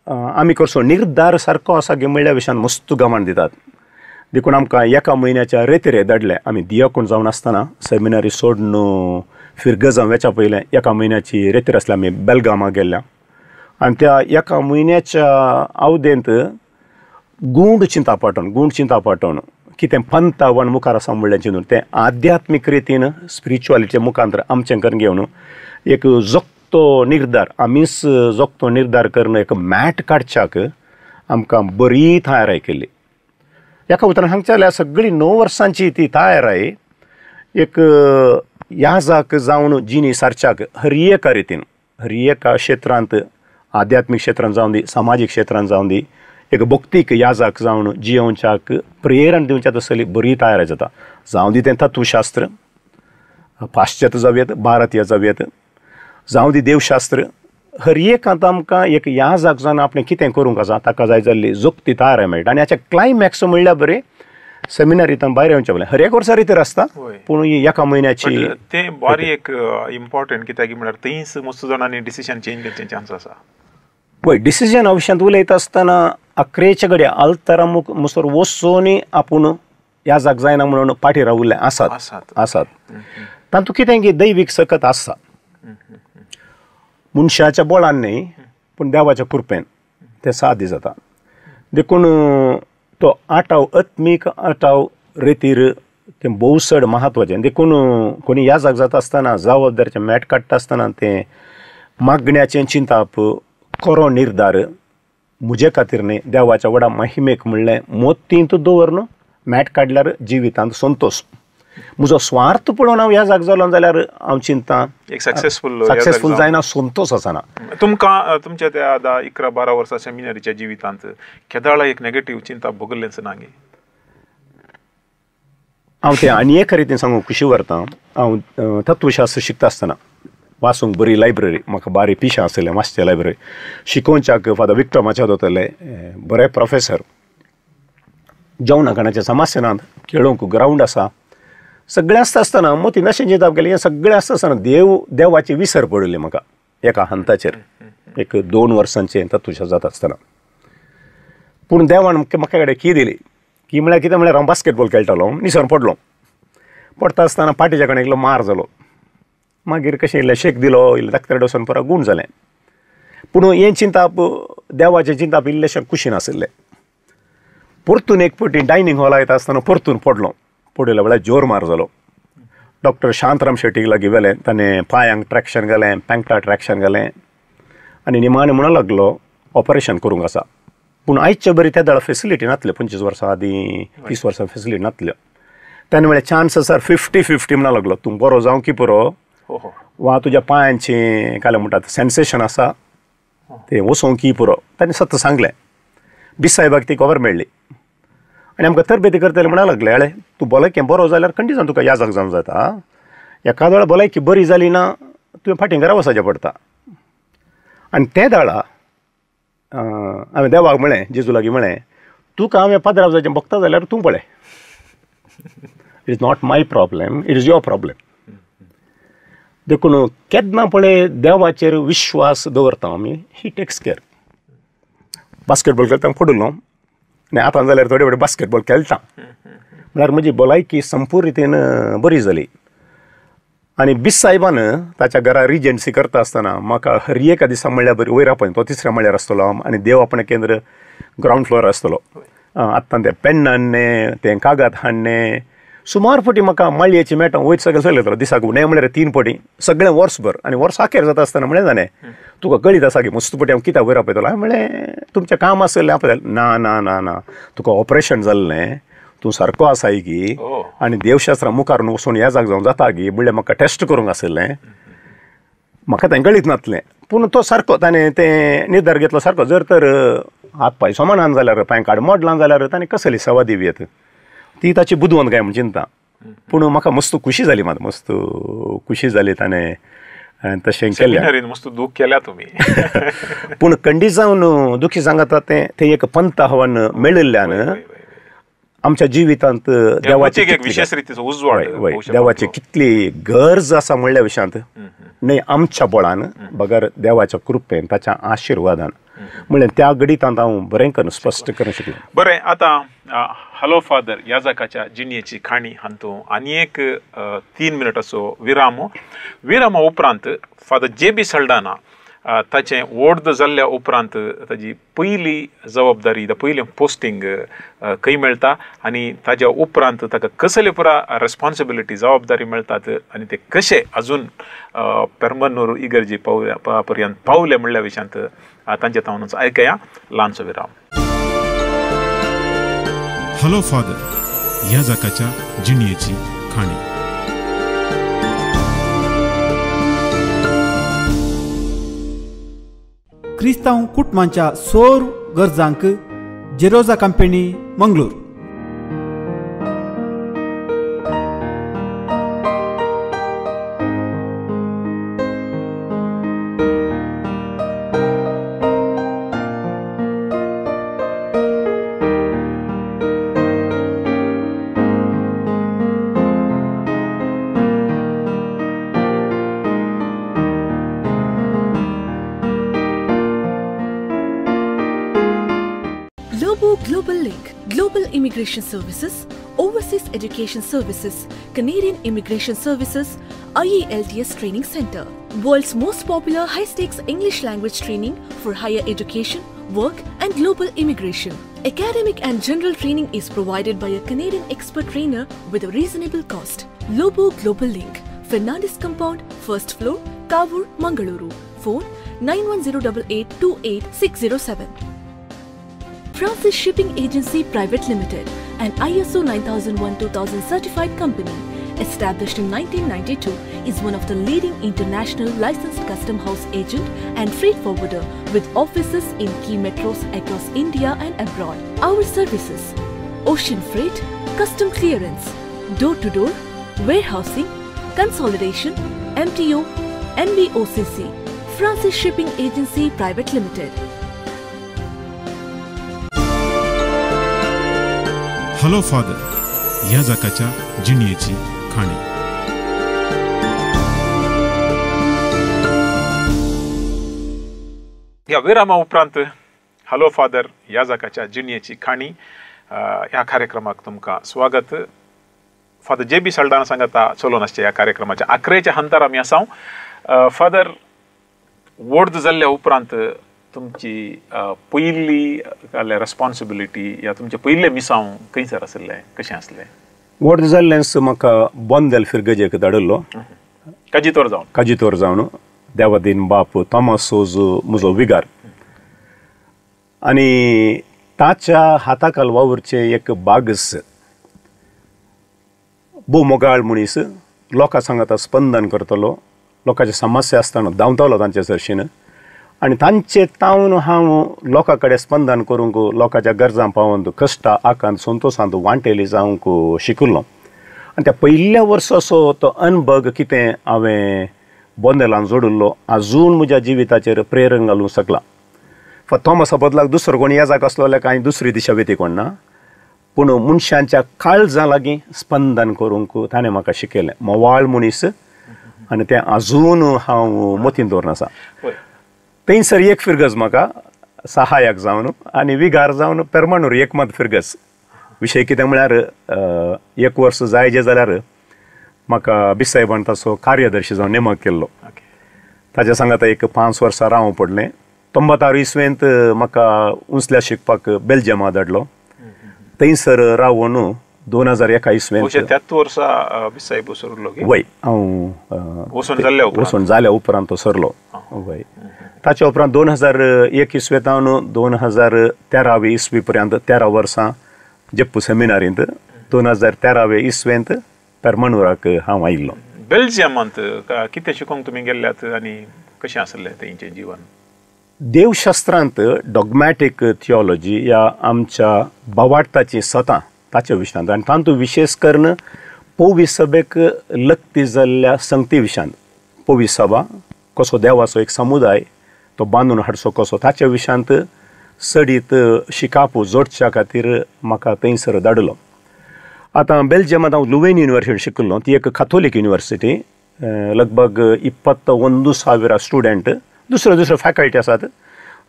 आमी कसो निर्धार सारको आसा गे म्हणल्या विशयान मस्त गमण दितात देखून आमकां 1 म्हयन्याच्या रेतीरे धाडले आमी दियाकूण जावन आसतना सेमिनारी सोडून फिरगजां वेच्या पयलें 1 म्हयन्याची रेतीर आसली आमी बेलगामा गेल्ल्या आनी त्या 1 म्हयन्याच्या अवधेंत गूंड चिंता पाठोवन कितें पंतावण मुखार आसा म्हणलें चिंतून तें आध्यात्मीक रितीन स्पिरिच्युअलिटी मुखांतर आमचें करून घेवन एक जोगतो निर्धार करून एक मॅट काडच्याक आमकां बरी तयाराय केल्ली एका उतरान सांगचें जाल्यार सगळीं 9 वर्सांची ती तयाराय एक ह्या जाग जावन जिणी सारच्याक हर एका रितीन हर एका क्षेत्रांत आध्यात्मीक क्षेत्रांत जावन दी सामाजीक क्षेत्रांत जावन दी एक भक्तीक ह्या जाग जावन जियोवच्याक प्रेरण दिवच्या तसली बरी तयारी जाता जावं दी तें तत्वशास्त्र पाश्चात्य जावयेत भारतीय जावयेत जावं दी देवशास्त्र हर एकांत आमकां एक ह्या जाग जावन आपणें कितें करूंक आसा ताका जाय जाल्ली जोगती तयारी मेळटा आनी हाचे क्लायमॅक्स म्हणल्यार बरें सेमिनारींतल्यान भायर येवचें पडलें हर एक वर्सा रितीर आसता पूण 1 म्हयन्याची तें बारी एक इम्पॉर्टंट कित्याक म्हळ्यार थंयच मस्त जाणांनी डिसिजन चेंज करचें चान्स आसा पळय डिसिजन विशयांत उलयता आसतना अकरेच्या घडये आल्तारा मुसोर वचून आपूण ह्या जाग जायना म्हणून फाटीं रावुल्ले आसात तातूंत कितें की दैवीक सकत आसा मनशाच्या बळान न्ही पूण देवाच्या कृपेन तें सादी जाता देखून तो आटाव आत्मीक आटाव रेतीर तें भोव चड म्हत्वाचें देखून कोणी ह्या जाग जाता आसतना जबाबदारीचें मॅट काडटा आसतना तें मागण्याचें चिंताप खरो निर्धार म्हजे खातीर न्ही देवाच्या व्हडा महिमेक म्हणलें मोतींत दवरून मॅट काडल्यार जिवितांत संतोश म्हजो स्वार्थ पळोवन हांव ह्या जाग जालो जाल्यार हांव चिंता एक सक्सेसफूल जायना संतोष आसना. तुमकां तुमच्या त्या 11-12 वर्सां सेमिनरीच्या जिवितांत केदाळ एक नेगेटिव्ह चिंता भोगलेंच ना गे? हांव तें आनी एका रितीन सांगूंक खुशी व्हरतां. हांव तत्वशास्त्र शिकता आसतना वाचूंक बरी लायब्ररी, म्हाका बारी पिशा आसलें मातशें लायब्ररी शिकोवच्याक फादर विक्टर माचेद वतले, बरे प्रोफेसर. जेवणा खाणाचें समस्या नात, खेळूंक ग्रावंड आसा, सगळें आसता आसतना मोती नशें चिंतप गेलें. हें सगळें आसता आसतना देवाची विसर पडली म्हाका एका हंताचेर, एक 2 वर्सांचें तत्वशास्त्र जाता आसतना. पूण देवान म्हाका कडेन की दिली की म्हळ्यार कितें म्हळ्यार हांव बास्केटबॉल खेळटालो, निसरून पडलो. पडटा आसतना पाटीच्या कडेन एकलो मार जालो. मागीर कशें इल्लें शेक दिलो, इल्लें दाक्तराडे वचून परत गूण जालें. पूण हें चिंतप, देवाचें चिंतप इल्लेशें कुशीन आशिल्लें. परतून एक फावटी डायनींग हॉला येता आसतना परतून पडलो. पडिल्ल्या वेळार जोर मार जालो. डॉक्टर शांतराम शेट्टीक लागीं व्हेलें. ताणें पांयांक ट्रॅक्शन घालें, पेंकटा ट्रॅक्शन घालें आनी निमाणें म्हणूंक लागलो ऑपरेशन करूंक आसा. पूण आयजच्या बरी त्या दाळा फेसिलिटी नासल्यो. 25 वर्सां आदीं 30 वर्सां फेसिलिटी नासल्यो. ताणें म्हळें चान्स आर 50-50 म्हणूंक लागलो. तूं बरो जावं की पुरो, वा तुज्या पांयांचें काय म्हणटात सेन्सेशन आसा तें वचोंक की पुरो. ताणें सत्य सांगलें. बिसायबाक ती कवर मेळ्ळी आनी आमकां तरबेती करतले म्हणूंक लागले, अळे तूं भलायकी बरो जाल्यार कंडिशन तुका ह्या जाग जावंक जाता. एका वेळा भलायकी बरी जाली ना तुवें फाटीं घरा वचचें पडटा. आनी ते दाळा हांवें देवाक म्हळें, जेजू लागीं म्हळें, तुका हांवें पाद्राव जाचें बगता जाल्यार तूं पळय. It is not my problem, it is your problem. देखून केन्ना पळय देवाचेर विश्वास दवरता आमी, ही टेक्स केअर. बास्केटबॉल खेळटा पडलो आनी आतां जाल्यार थोडे वेळ बास्केटबॉल खेळटा म्हळ्यार म्हजी भलायकी संपूर्ण रितीन बरी जाली. आनी बिस सायबान ताच्या घरा रिजन्सी करता आसतना म्हाका हर एका दिसा म्हणल्यार बरी वयर पळय तो 3ऱ्या माळ्यार आसतलो आनी देव आपणें केंद्र ग्रावंड फ्लोर आसतलो. आतां तें पेन हाडणें, तें कागद हाडणें, सुमार फावटी म्हाका माळयेची मेळटा वयर सगळें चलयतलो दिसाक न्हय म्हळ्यार 3 फावटी सगळें वर्सभर. आनी वर्स आखेर जाता आसतना म्हळें जालें तुका कळीत आसा की मस्त फावटी हांव कित्याक वयर आपयतलो. हांवें म्हळें तुमचें काम आसलें आपयलें. ना ना ना ना तुका ऑपरेशन जाल्लें, तूं सारको आसा की आनी देवशास्त्रां मुखार वचून ह्या जाग जावं जाता की म्हणल्यार म्हाका टेस्ट करूंक आशिल्लें. म्हाका तें कळीत नासलें. पूण तो सारको ताणें तें निर्धार घेतलो सारको. जर तर हात पांय सोमानान जाल्यार पांय काड मोडलां जाल्यार ताणें कसली सेवा दिव्यत ती ताची बुदवंत काय म्हण चिंता. पूण म्हाका मस्त खुशी जाली, मात मस्त खुशी जाली ताणें तशें केलें. मस्त दूख केल्या तुमी. पूण खंडी जावन दुखी सांगता तें एक पंत आव्हान मेळिल्ल्यान आमच्या जिवितांत देवाची देवाची कितली गरज आसा म्हणल्या विशयांत न्हय आमच्या बळान बगर देवाच्या कृपेन ताच्या आशिर्वादान म्हणल्यार त्या घडीतांत हांव बरें करून स्पश्ट करूंक शिकलो. बरें, आतां हॅलो फादर ह्या जाकाच्या जिणेची खाणी हांतू आनी एक 3 मिनटाचो विरामा उपरांत फादर जे.बी. सल्डाना ताचें व्हड जाल्ल्या उपरांत ताजी पयली जबाबदारी पयलें पोस्टींग खंय मेळटा आनी ताज्या उपरांत ताका कसले पुरा रेस्पॉन्सिबिलिटी जबाबदारी मेळटात आनी ते कशे अजून पेरमनूर इगर्जी पर्यंत पावले म्हणल्या विशयांत तांचे तावनूच आयकया ल्हानसो विराम. हॅलो फादर ह्या जाकाच्या जिणेची खाणी. क्रिस्तांव कुटुंबांच्या सौर गरजांक Jerosa company Mangalore. Global Link, Global Immigration Services, Overseas Education Services, Canadian Immigration Services, IELTS Training Center, world's most popular high-stakes English language training for higher education, work and global immigration. Academic and general training is provided by a Canadian expert trainer with a reasonable cost. Lobo Global Link, Fernandez Compound, 1st floor, Kavur, Mangaluru. Phone 9108828607. Francis Shipping Agency Private Limited, an ISO 9001-2000 certified company. established in 1992, is one of the leading international licensed custom house agent and freight forwarder with offices in key metros across India and abroad. Our services: ocean freight, custom clearance, door-to-door, warehousing, consolidation, MTO, NBOCC, Francis Shipping Agency Private Limited. Hello father ह्या जाकाच्या जिणयेची खाणी. या विरामा उपरांत hello father ह्या जाकाच्या जिणयेची खाणी ह्या कार्यक्रमाक तुमकां स्वागत. फादर JB सल्डाना सांगता चलोवन आसचे ह्या कार्यक्रमाच्या 11च्या हंतार आमी आसां. फादर वोर्ड जाल्ल्या उपरांत तुमची पयली रेस्पॉन्सिबिलिटी या तुमचे पयले मिसांव खंयसर आसले, कशें आसलें? वोर्ड जाल्ल्यानच म्हाका बोंदेल फिरगजेक धाडलो. काजीतोर जावन देवादीन बाप थॉमस सोजो म्हजो विगार. आनी ताच्या हाताखाल वावरचे एक बागस भोव मोगाळ मनीस, लोकां सांगता स्पंदन करतलो, लोकांचे समस्या आसतना धांवतालो तांचे सरशीन. आनी तांचे तावन हांव लोकां कडेन स्पंदन करूंक, लोकांच्या गरजां पावोवन कश्टां आकांत संतोशांत वांटेली जावंक शिकलो. आनी त्या पयल्या वर्साचो तो अनुभव कितें हांवें बोंदेलान जोडिल्लो आजून म्हज्या जिविताचेर प्रेरण घालूंक शकला. थॉमसा बदलाक दुसरो कोण येजाक असलो जाल्यार कांय दुसरी दिशा वेती कोण ना, पूण मनशांच्या काळजां लागीं स्पंदन करूंक ताणें म्हाका शिकयलें. मोवाळ मनीस आनी तें आजून हांव मतीन दवरून आसा. थंयसर एक फिरगज म्हाका सहाय्यक जावन आनी विगार जावन पेरमानूर एकमत फिरगज. विशय कितें म्हळ्यार 1 वर्स जायजे जाल्यार म्हाका बिसायबान ताचो कार्यदर्शी जावन नेमक केल्लो. ताच्या सांगात एक 5 वर्सां रावूं पडलें. 96 इसवेंत म्हाका उंचल्या शिकपाक बेल्जियमा धाडलो. थंयसर रावून 2001 इसवेंत त्याच वर्सा बिसायब सरलो. वय हांव वचून जाल्या उपरांत तो सरलो. वय ताच्या उपरांत 2001 इसवेंतावन 2013 इसवी पर्यंत 13 वर्सां जप्पू सेमिनारींत 2013 इसवेंत पेरमानूराक हांव आयिल्लो. बेल्जियमांत कितें शिकोवंक तुमी गेल्ल्यात आनी कशें आसलें तेंचें जिवन? देवशास्त्रांत डॉगमॅटीक थियोलॉजी ह्या आमच्या भावार्थाची सतां ताच्या विशयांत आनी तातूंत विशेश करून पोवीस सभेक लक्ती जाल्ल्या संगती विशयांत, पोवीस सभा कसो देवाचो एक समुदाय तो बांदून हाडचो कसो, ताच्या विशयांत सडीत शिकापू जोडच्या खातीर म्हाका थंयसर धाडलो. आतां बेल्जियमांत हांव लुवेन युनिवर्सिटी शिकलो. ती एक कॅथोलीक युनिवर्सिटी. लगभग 21,000 स्टुडंट, दुसऱ्यो फॅकल्टी आसात.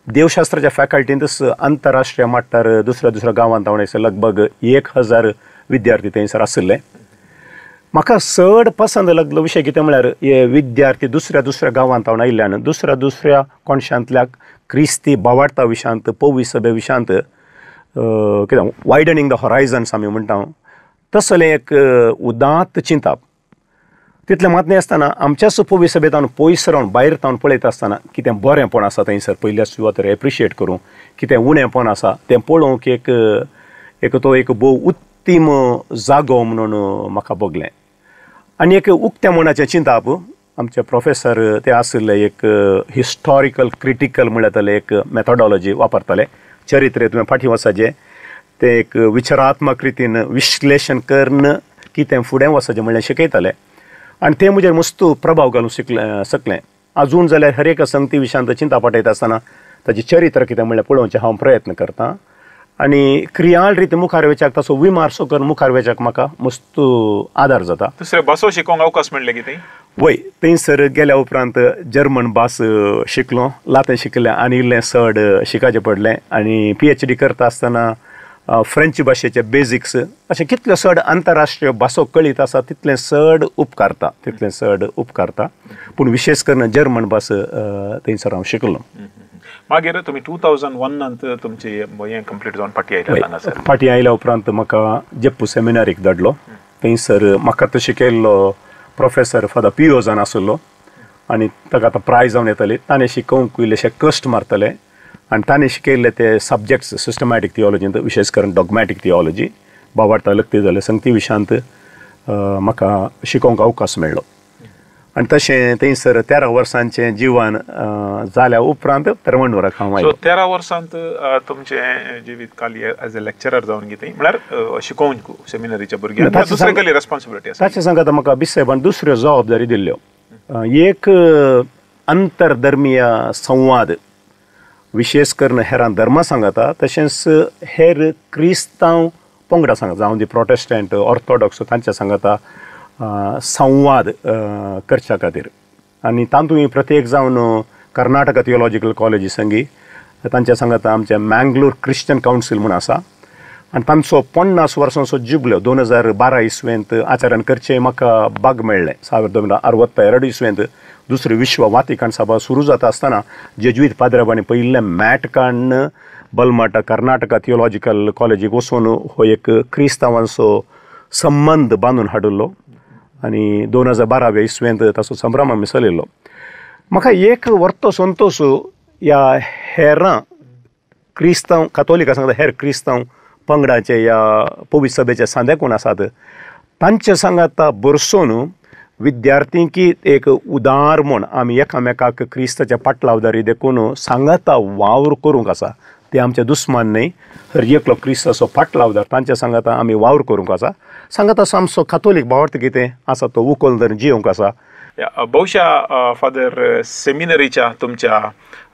देवशास्त्राच्या फॅकल्टींतच आंतरराष्ट्रीय मट्टार दुसऱ्या गांवांत हांव लगभग 1000 विद्यार्थी थंयसर आसले. म्हाका चड पसंद लागलो विशय कितें म्हळ्यार हे विद्यार्थी दुसऱ्या गांवांत हांव आयिल्ल्यान दुसऱ्या कोणशांतल्या क्रिस्ती भावार्था विशयांत, पोवीस सभे विशयांत कितें वायडनिंग द हॉरायझन्स आमी म्हणटा तसलें एक उदात्त चिंतप. तितलें मात न्ही आसतना आमच्याच पोवीस सभेत हांव पयस रावन भायर तावन पळयता आसतना कितें बरेंपण आसा थंयसर पयल्या सुवातेर एप्रिशिएट करूं, कितें उणेंपण आसा तें पळोवंक एक भोव उत्तीम जागो म्हणून म्हाका बगलें. आनी एक उक्त्या मनाचें चिंतप. आमचे प्रोफेसर ते आशिल्ले एक हिस्टॉरिकल क्रिटिकल म्हणटाले एक मेथोडॉलॉजी वापरताले. चरित्रे तुवें फाटीं वचचें तें एक विचारात्मक रितीन विश्लेशण करून कितें फुडें वचचें म्हणलें शिकयताले. आनी तें म्हजेर मस्त प्रभाव घालूंक शकलें. आजून जाल्यार हर एक संगती विशयांत चिंता पटयता आसतना ताचें चरित्र कितें म्हणल्यार पळोवचें हांव प्रयत्न करतां. आनी क्रियाळ रीत मुखार वेचाक ताचो विमारसो करून मुखार वेचाक म्हाका मस्त आदार जाता. दुसरे भासो शिकोवंक अवकाश मेळ्ळे कितें? वय थंयसर गेल्या उपरांत जर्मन भास शिकलो, लातीन शिकलें आनी इल्लें चड शिकाचें पडलें. आनी PhD करता आसतना फ्रेंच भाशेचे बेजिक्स अशें कितले चड आंतरराष्ट्रीय भासो कळीत आसा तितलें चड उपकारता. पूण विशेश करून जर्मन भास थंयसर हांव शिकलो. मागीर तुमी 2001 तुमचें हें कंप्लीट जावन फाटीं आयल्या उपरांत म्हाका जप्पू सेमिनारीक धाडलो. थंयसर म्हाका तो शिकयल्लो प्रोफेसर फादर पियोजान आसलो आनी ताका आतां प्रायज जावन येताली. ताणें शिकोवंक इल्लेशे कश्ट मारताले आनी ताणें शिकयल्ले ते सब्जेक्ट्स सिस्टमॅटीक थियोलॉजींत विशेश करून डॉगमॅटीक थियोलॉजी भावार्था लक्ती जाले संगती विशयांत म्हाका शिकोवंक अवकाश मेळ्ळो आनी तशें थंयसर 13 वर्सांचें जिवन जाल्या उपरांत तरवंडोराक हांव आयलो. 13 वर्सांत तुमचें जिवीत काल एज अ लेक्चरर जावन घेतली म्हळ्यार शिकोवंक सेमिनरीच्या भुरग्यांक दुसरे कसली रेस्पॉन्सिबिलिटी आसा? ताचे सांगता म्हाका बिस्सेबान दुसऱ्यो जबाबदारी दिल्ल्यो. एक अंतरधर्मीय संवाद विशेष करून हेरां धर्मां सांगता तशेंच हेर क्रिस्तांव पंगडा सांगता जावं दी प्रोटेस्टंट ऑर्थोडॉक्स तांच्या सांगता संवाद करच्या खातीर आनी तातूंत प्रत्येक जावन कर्नाटका थियोलॉजिकल कॉलेजी संगी तांच्या सांगता आमचे मँगलोर क्रिश्चन कावन्सील म्हूण आसा आनी तांचो 50 वर्सांचो जुबल्यो 2012 इस्वेंत आचरण करचें म्हाका भाग मेळ्ळें. 1962 इस्वेंत दुसरी विश्व वातिकन सभा सुरू जाता आसतना जेजुईत पाद्राबांनी पयिल्लें मॅट काडून बलमाटा कर्नाटका थियोलॉजिकल कॉलेजीक वचून हो एक क्रिस्तांवांचो संबंद बांदून हाडिल्लो आनी 2012 इस्वेंत ताचो संभ्रम आमी चलयल्लो. म्हाका एक वर्तो संतोश ह्या हेरां क्रिस्तांव कातोलिका सांगता हेर क्रिस्तांव पंगडाचे ह्या पवित्र सभेचे सांदेकून आसात तांचे सांगाता बरसून विद्यार्थींकी एक उदार म्हूण आमी एकामेकाक क्रिस्ताच्या पाटलावदारी देखून सांगाता वावर करूंक आसा. ते आमचे दुस्मान न्हय, हर एकलो क्रिस्ताचो पाटलावदार तांचे सांगाता आमी वावर करूंक आसा. सांगाता आमचो कातोलीक भावार्थ कितें आसा तो उखोल धरून जियोंक आसा. बहुशा फादर सेमिनरीच्या तुमच्या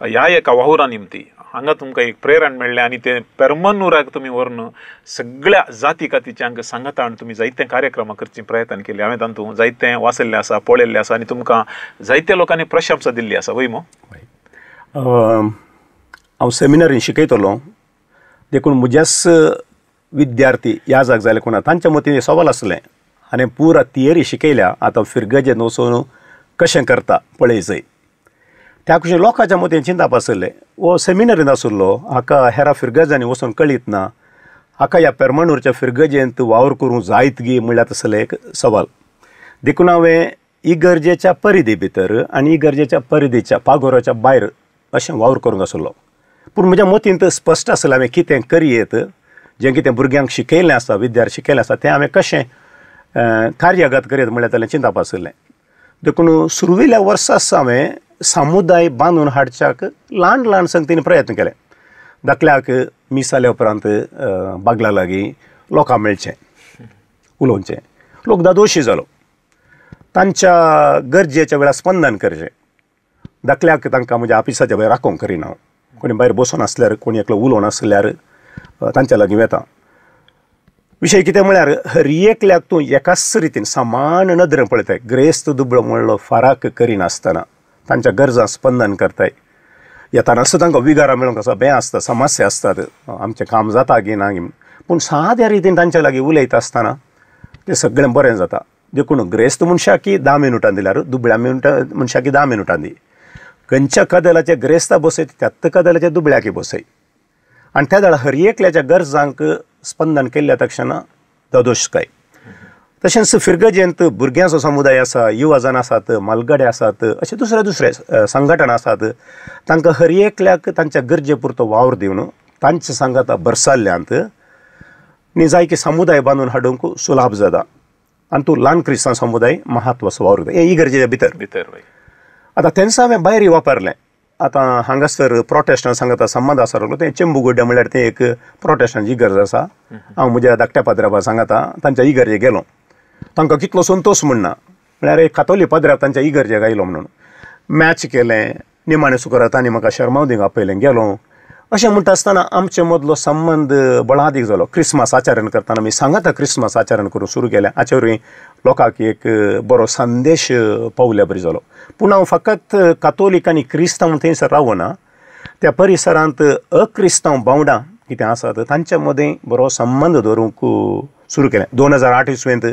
ह्या एका वावरा निमती हांगा तुमकां एक प्रेरण मेळ्ळें आनी ते पेरमनूराक तुमी व्हरून सगळ्या जाती कातीच्यांक सांगता आनी तुमी जायते कार्यक्रम करची प्रयत्न केले. हांवें तातूंत जायते वाचल्लें आसा, पळयल्लें आसा आनी तुमकां जायत्या लोकांनी प्रशंसा दिल्ली आसा. वय मो हांव सेमिनरीन शिकयतलो देखून म्हजेच विद्यार्थी ह्या जाग जाले कोणा तांच्या मतीन सवाल आसलें आनी पुरा थियरी शिकयल्या आतां फिरगजेन वचून कशें करता पळय जय त्या कुशीन लोकांच्या मतीन चिंताप आसलें. वो सेमिनरीन आसुल्लो हाका हेरा फिरगजांनी वचून कळीत ना, हाका ह्या पेरमनूरच्या फिरगजेंत वावर करूंक जायत गी म्हणल्यार तसलें एक सवाल. देखून हांवें इगर्जेच्या परिधी भितर आनी इगर्जेच्या परिधीच्या पागोराच्या भायर अशें वावर करूंक आसलो. पूण म्हज्या मतीन तर स्पश्ट आसलें हांवें कितें करयेत जें कितें भुरग्यांक शिकयल्लें आसा, विद्यार्थी शिकयल्लें आसा तें हांवें कशें कार्यगत करीत म्हळ्यार ताणें चिंताप आसलें. देखून सुरविल्ल्या वर्सां हांवें समुदाय बांदून हाडच्याक ल्हान ल्हान संगतीन प्रयत्न केले. दाखल्याक मीस जाल्या उपरांत बागला लागीं लोकां मेळचें, उलोवचें. लोक दादोशी जालो, तांच्या गरजेच्या वेळार स्पंदन करचें. दाखल्याक तांकां म्हज्या ऑफिसाच्या भायर राखोवंक करिना हांव. कोणी भायर बसून आसल्यार कोणी एकलो उलोवन आसल्यार तांच्या लागीं वेता. विशय कितें म्हळ्यार हर एकल्याक तूं एकाच रितीन समान नदरेन पळयताय. ग्रेस्त दुबळो म्हणलो फराक करिनासतना तांच्या गरजां स्पंदन करताय. येताना सुद्दां तांकां विगारां मेळूंक आसा, भें आसता, समस्या आसतात, आमचें काम जाता गी ना गी. पूण साद्या रितीन तांच्या लागीं उलयता आसतना तें सगळें बरें जाता. देखून ग्रेस्त मनशाकी 10 मिनटां दिल्यार दुबळ्या मनशाकी 10 मिनटां दी. खंयच्या कदेलाचे ग्रेस्ता बसयत त्याच कदेलाचे दुबळ्याकी बसय आनी त्या वेळार हर एकल्याच्या गरजांक स्पंदन केल्ल्या तक्षण दादोशकाय. तशेंच फिरगजेंत भुरग्यांचो समुदाय आसा, युवा जन आसात, मालगडे आसात, अशे दुसरे संघटना आसात. तांकां हर एकल्याक तांच्या गरजे पुरतो वावर दिवन तांचे सांगाता बरसाल्ल्यांत न्ही जाय की समुदाय बांदून हाडूंक सुलाभ जाता. आनी तूं ल्हान क्रिस्तांव समुदाय महत्वाचो वावर दिता हे गरजेच्या भितर. आतां तेंच हांवें भायरूय वापरलें. आतां हांगासर प्रोटेस्टंट सांगता संबंद आसा लागलो तें चेंबुगोड्डे म्हळ्यार तें एक प्रोटेस्टंट इगर्ज आसा. हांव म्हज्या धाकट्या पाद्राबा सांगता तांच्या इगर्जेक गेलो. तांकां कितलो संतोश म्हणना म्हळ्यार एक कातोलीक पाद्राब तांच्या इगर्जेक आयलो म्हणून मॅच केलें. निमाणें सुकरात तांणी म्हाका शर्मावदीक आपयलें गेलो. अशें म्हणटा आसतना आमचे मदलो संबंद बळादीक जालो. क्रिस्मस आचरण करतना आमी सांगता क्रिस्मस आचरण करून सुरू केलें. हाचेरूय लोकांक एक बरो संदेश पावल्या बरी जालो. पूण हांव फकत कातोलीक आनी क्रिस्तांव थंयसर रावना, त्या परिसरांत अक्रिस्तांव भावंडां कितें आसात तांच्या मदें बरो संबंद दवरूंक सुरू केलें. 2008 इस्वेंत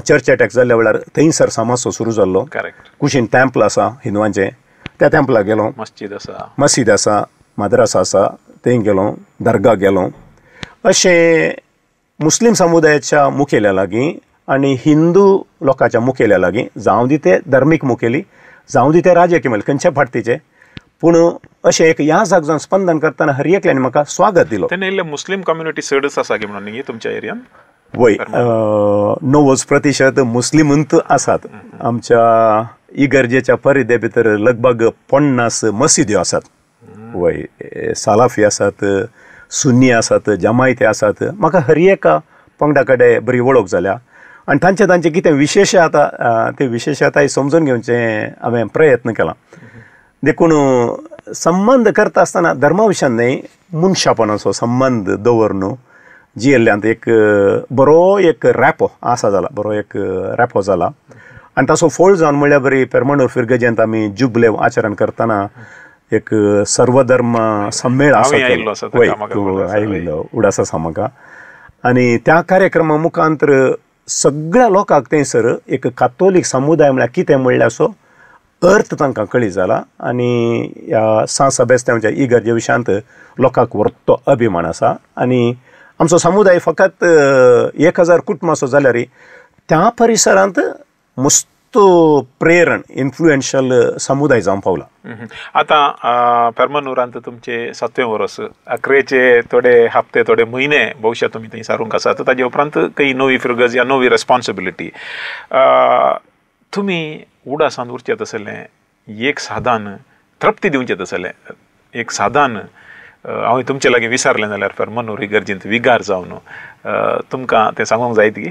चर्च अटॅक जाल्ल्या वेळार थंयसर समाजो सुरू जाल्लो. कुशीन टॅम्पल आसा हिंदुवांचें, त्या टॅम्पलाक गेलो. मस्जिद आसा, मद्रासा आसा, थंय गेलो. दर्गा गेलो. अशें मुस्लीम समुदायाच्या मुखेल्या लागीं आनी हिंदू लोकांच्या मुखेल्या लागीं जावं दी ते धर्मीक मुखेली जावं दी ते राजकीय मुखेली खंयचे फाटतीचे, पूण अशें एक ह्या जाग जावन स्पंदन करतना हर एकल्यान म्हाका स्वागत दिलो. तेन्ना इल्ले मुस्लीम कम्युनिटी चडच आसा गे म्हणून न्ही तुमच्या एरियान? वय 90% मुस्लिमंत आसात. आमच्या इगर्जेच्या परिधे भितर लगभग 50 मशिद्यो आसात. वय सालाफी आसात, सुन्नी आसात, जमायती आसात. म्हाका हर एका पंगडा कडेन बरी वळख जाल्या आनी तांचे कितें विशेश आतां ते विशेशताय समजून घेवचे हांवें प्रयत्न केला. देखून संबंध करता आसतना धर्मा विशयान न्ही मनशापणाचो संबंध दवरून जियेल्ल्यांत एक बरो एक रॅपो आसा जाला, बरो एक रॅपो जाला. आनी ताचो फोळ जावन म्हणल्यार बरी पेरमांडूर फिरगजेंत आमी जुबले आचरण करतना एक सर्वधर्म संमेळ आयिल्लो उडास आसा म्हाका. आनी त्या कार्यक्रमा मुखांतर सगळ्या लोकांक थंयसर एक कातोलीक समुदाय म्हळ्यार कितें म्हणल्याचो अर्थ तांकां कळी जाला. आनी ह्या सांत सेबेस्तियानाच्या इगर्जे विशयांत लोकांक व्हडलो अभिमान आसा. आनी आमचो समुदाय फकत 1000 कुटुंबाचो जाल्यार त्या परिसरांत मस्त प्रेरण इन्फ्लुएन्शियल समुदाय जावन पावला. आतां पेरमांदुरांत तुमचे 7वें वर्स, 11चे थोडे हप्ते थोडे म्हयने भविश्यात तुमी थंय सारूंक आसात. ताजे उपरांत काही नवी फिरगज या नवी रेस्पॉन्सिबिलिटी. तुमी उडासांत उरचेत आसलें एक साधन तृप्ती दिवचेत आसलें एक साधन हांवें तुमचे लागीं विचारलें जाल्यार पेरमांदूर इगर्जेंत विगार जावन तुमकां तें सांगूंक जाय की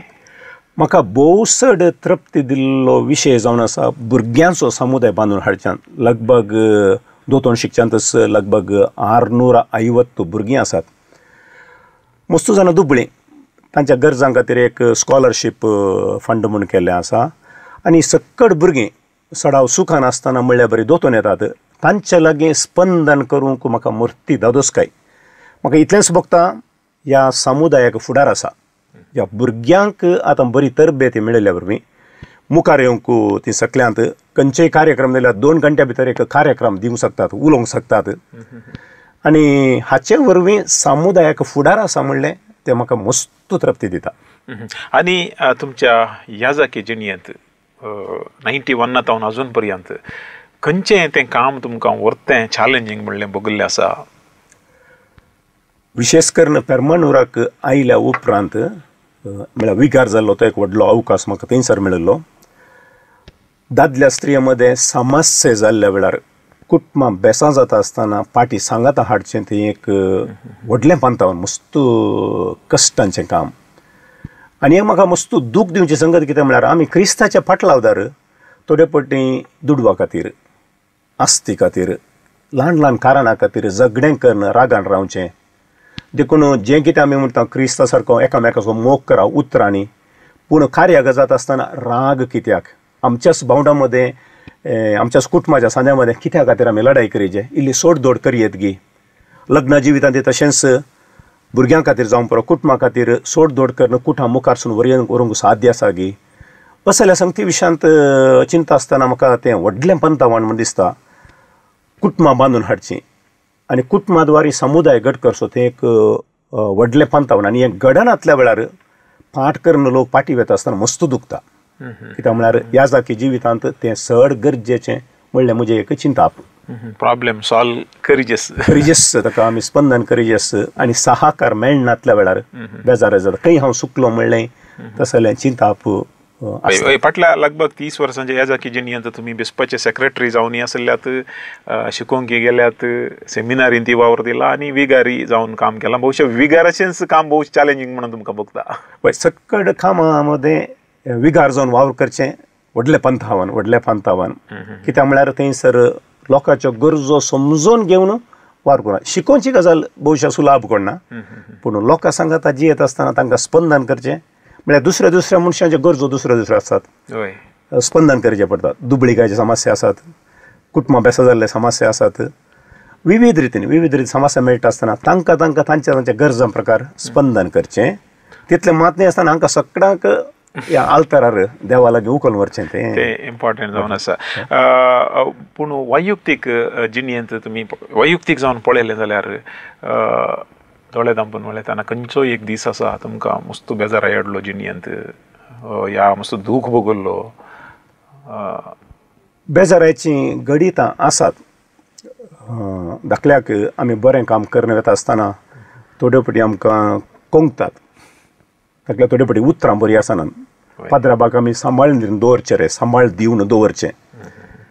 म्हाका भोवसड तृप्ती दिल्लो विशय जावन आसा भुरग्यांचो समुदाय बांदून हाडच्यान. लगभग दोतोन शिकच्यांतच लगभग 650 भुरगीं आसात. मस्त जाणां दुबळीं तांच्या गरजां खातीर एक स्कॉलरशीप फंड म्हूण केल्लें आसा. आनी सक्कड भुरगीं सडाव सुखान आसतना म्हणल्यार बरी दोतोन येतात. तांचे लागीं स्पंदन करूंक म्हाका मूर्ती दादोसकाय. म्हाका इतलेंच भोगता ह्या समुदायाक फुडार आसा. ह्या भुरग्यांक आतां बरी तरबेती मेळिल्ल्या वरवीं मुखार येवंक ती सकल्यांत खंयचेय कार्यक्रम जाल्यार 2 घंट्या भितर एक कार्यक्रम दिवंक शकतात, उलोवंक शकतात. आनी हाचे वरवीं समुदायाक फुडार आसा म्हणलें तें म्हाका मस्त तृप्ती दिता. आनी तुमच्या ह्या जाकी जिणयेंत 91 अजून पर्यंत खंयचें तें काम तुमकां व्हरतें चॅलेंजींग म्हणलें भोगिल्लें आसा? विशेष करून पेरमांदुराक आयिल्ल्या उपरांत म्हळ्यार विगार जाल्लो तो एक व्हडलो अवकाश म्हाका थंयसर मेळिल्लो. दादल्या स्त्रिये मदें समस्या जाल्ल्या वेळार कुटुंबां बेसां जाता आसतना पाटी सांगाता हाडचें तें एक व्हडलें पंतावन मस्त कश्टांचें काम. आनी हें म्हाका मस्त दूख दिवची संगत कितें म्हळ्यार आमी क्रिस्ताच्या फाटलावदार थोडे पटी दुडवा खातीर, आस्ती खातीर, ल्हान ल्हान कारणां खातीर झगडें करून रागान रावचें. देखून जें कितें आमी म्हणटा क्रिस्ता सारको एकामेकाचो मोग करा उतरांनी, पूण कार्य गजात आसतना राग कित्याक? आमच्याच भावंडां मदें आमच्याच कुटुंबाच्या सांद्या मदें कित्या खातीर आमी लढाई करीचे? इल्ली सोडदोड करियेत गी. लग्न जिवितांत तशेंच भुरग्यां खातीर जावं पुरो कुटुंबा खातीर सोडदोड करून कुटां मुखारसून व्हरूंक साध्य आसा गी. असल्या संगती विशयांत चिंता आसतना म्हाका तें व्हडलें पंतावण म्हण दिसता. कुटुंबां बांदून हाडचीं आनी कुटुंबा द्वारे समुदाय घट करचो तें एक व्हडलें पंतावण. आनी हें घडनातल्या वेळार पाठ करून लोक पाटी वेता आसतना मस्त दुखता. कित्याक म्हळ्यार ह्या जाकी जिवितांत तें चड गरजेचें म्हणलें म्हजें एक चिंता. प्रॉब्लेम सॉल्व करिजेस ताका आमी स्पंदन करिजेस आनी सहाकार मेळनातल्या वेळार बेजार जाता. खंय हांव चुकलो म्हणलें तसलें चिंता फाटल्या लगभग 30 वर्सांच्या ह्या जाकी जिणयेंत तुमी बिस्पाचे सेक्रेटरी जावनी आसल्यात, शिकोवंक गेल्यात, सेमिनारींत ती वावर दिला आनी विगारी जावन काम केलां. भोवशा विगाराचेंच काम भोव चॅलेंजींग म्हणून तुमकां भोगता. पळय सक्कड कामा मदें विगार जावन वावर करचें व्हडलें पंथावन. कित्याक म्हळ्यार थंयसर लोकांच्यो गरजो समजून घेवन वावर करना. शिकोवची गजाल भोवशा सुलाभ करना, पूण लोकां सांगाता जियेत आसतना तांकां स्पंदन करचें म्हळ्यार दुसऱ्या मनशांच्यो गरजो दुसऱ्यो आसात, स्पंदन करचें पडटा. दुबळिकायचे समस्या आसात, कुटुंबां बेसां जाल्ले समस्या आसात. विविध रितीन समस्या मेळटा आसतना तांकां तांच्या गरजां प्रकार स्पंदन करचें. तितलें मात न्ही आसतना हांकां सगळ्यांक ह्या आल्तारार देवा लागीं उखलून व्हरचें तें इम्पॉर्टंट जावन आसा. पूण वैयक्तीक जिणयेंत तुमी वैयक्तीक जावन पळयलें जाल्यार दोळे धांपून म्हळ्यार तेन्ना खंयचो एक दीस आसा तुमकां मस्त बेजार येडलो जिणयेंत, या मस्त दूख भोगल्लो? बेजाराचीं घडीतां आसात. धाकल्याक आमी बरें काम करन वता आसतना थोड्यो फावटी आमकां कोंकतात. ताका थोडे फाटी उतरां बरीं आसनात पाद्राबाक आमी सांबाळून दवरचे रे सांबाळ दिवन दवरचें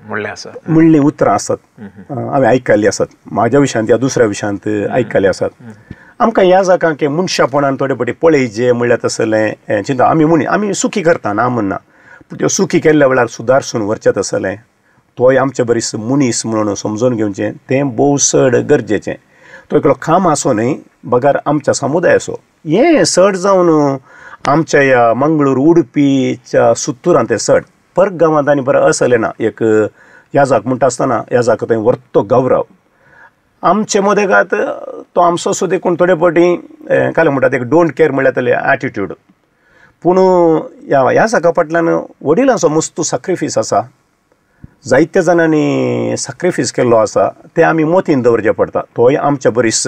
म्हणलें आसा म्हणलीं उतरां आसात हांवें आयकल्लीं आसात म्हाज्या विशयांत या दुसऱ्या विशयांत आयकल्लीं आसात आमकां ह्या जाकांक मनशापणान थोडे फाटी पळयचें म्हणल्यार तसलें चिंता आमी सुखी करता ना म्हणना पूण त्यो सुखी केल्ल्या वेळार सुदारसून व्हरचें तसलें तोय आमचे बरीस मनीस म्हणून समजून घेवचें तें भोव चड गरजेचें तो एकलो काम आसो न्ही बगार आमच्या समुदाय असो हें चड जावन आमच्या ह्या मंगळूर उडपीच्या सुत्तुरांत तें चड परत गांवांत आनी बरें असलें ना एक ह्या जाक म्हणटा आसतना ह्या जाका थंय व्हरतो गौरव आमचे मदेगात तो आमचो सो देखून थोडे फावटी काय म्हणटात एक डोंट केअर म्हणल्यार तले एटिट्यूड पूण ह्या जाका फाटल्यान वडिलांचो मस्त सॅक्रिफीस आसा जायत्या जाणांनी सॅक्रिफीस केल्लो आसा ते आमी मोतीन दवरचें पडटा तोय आमच्या बरीस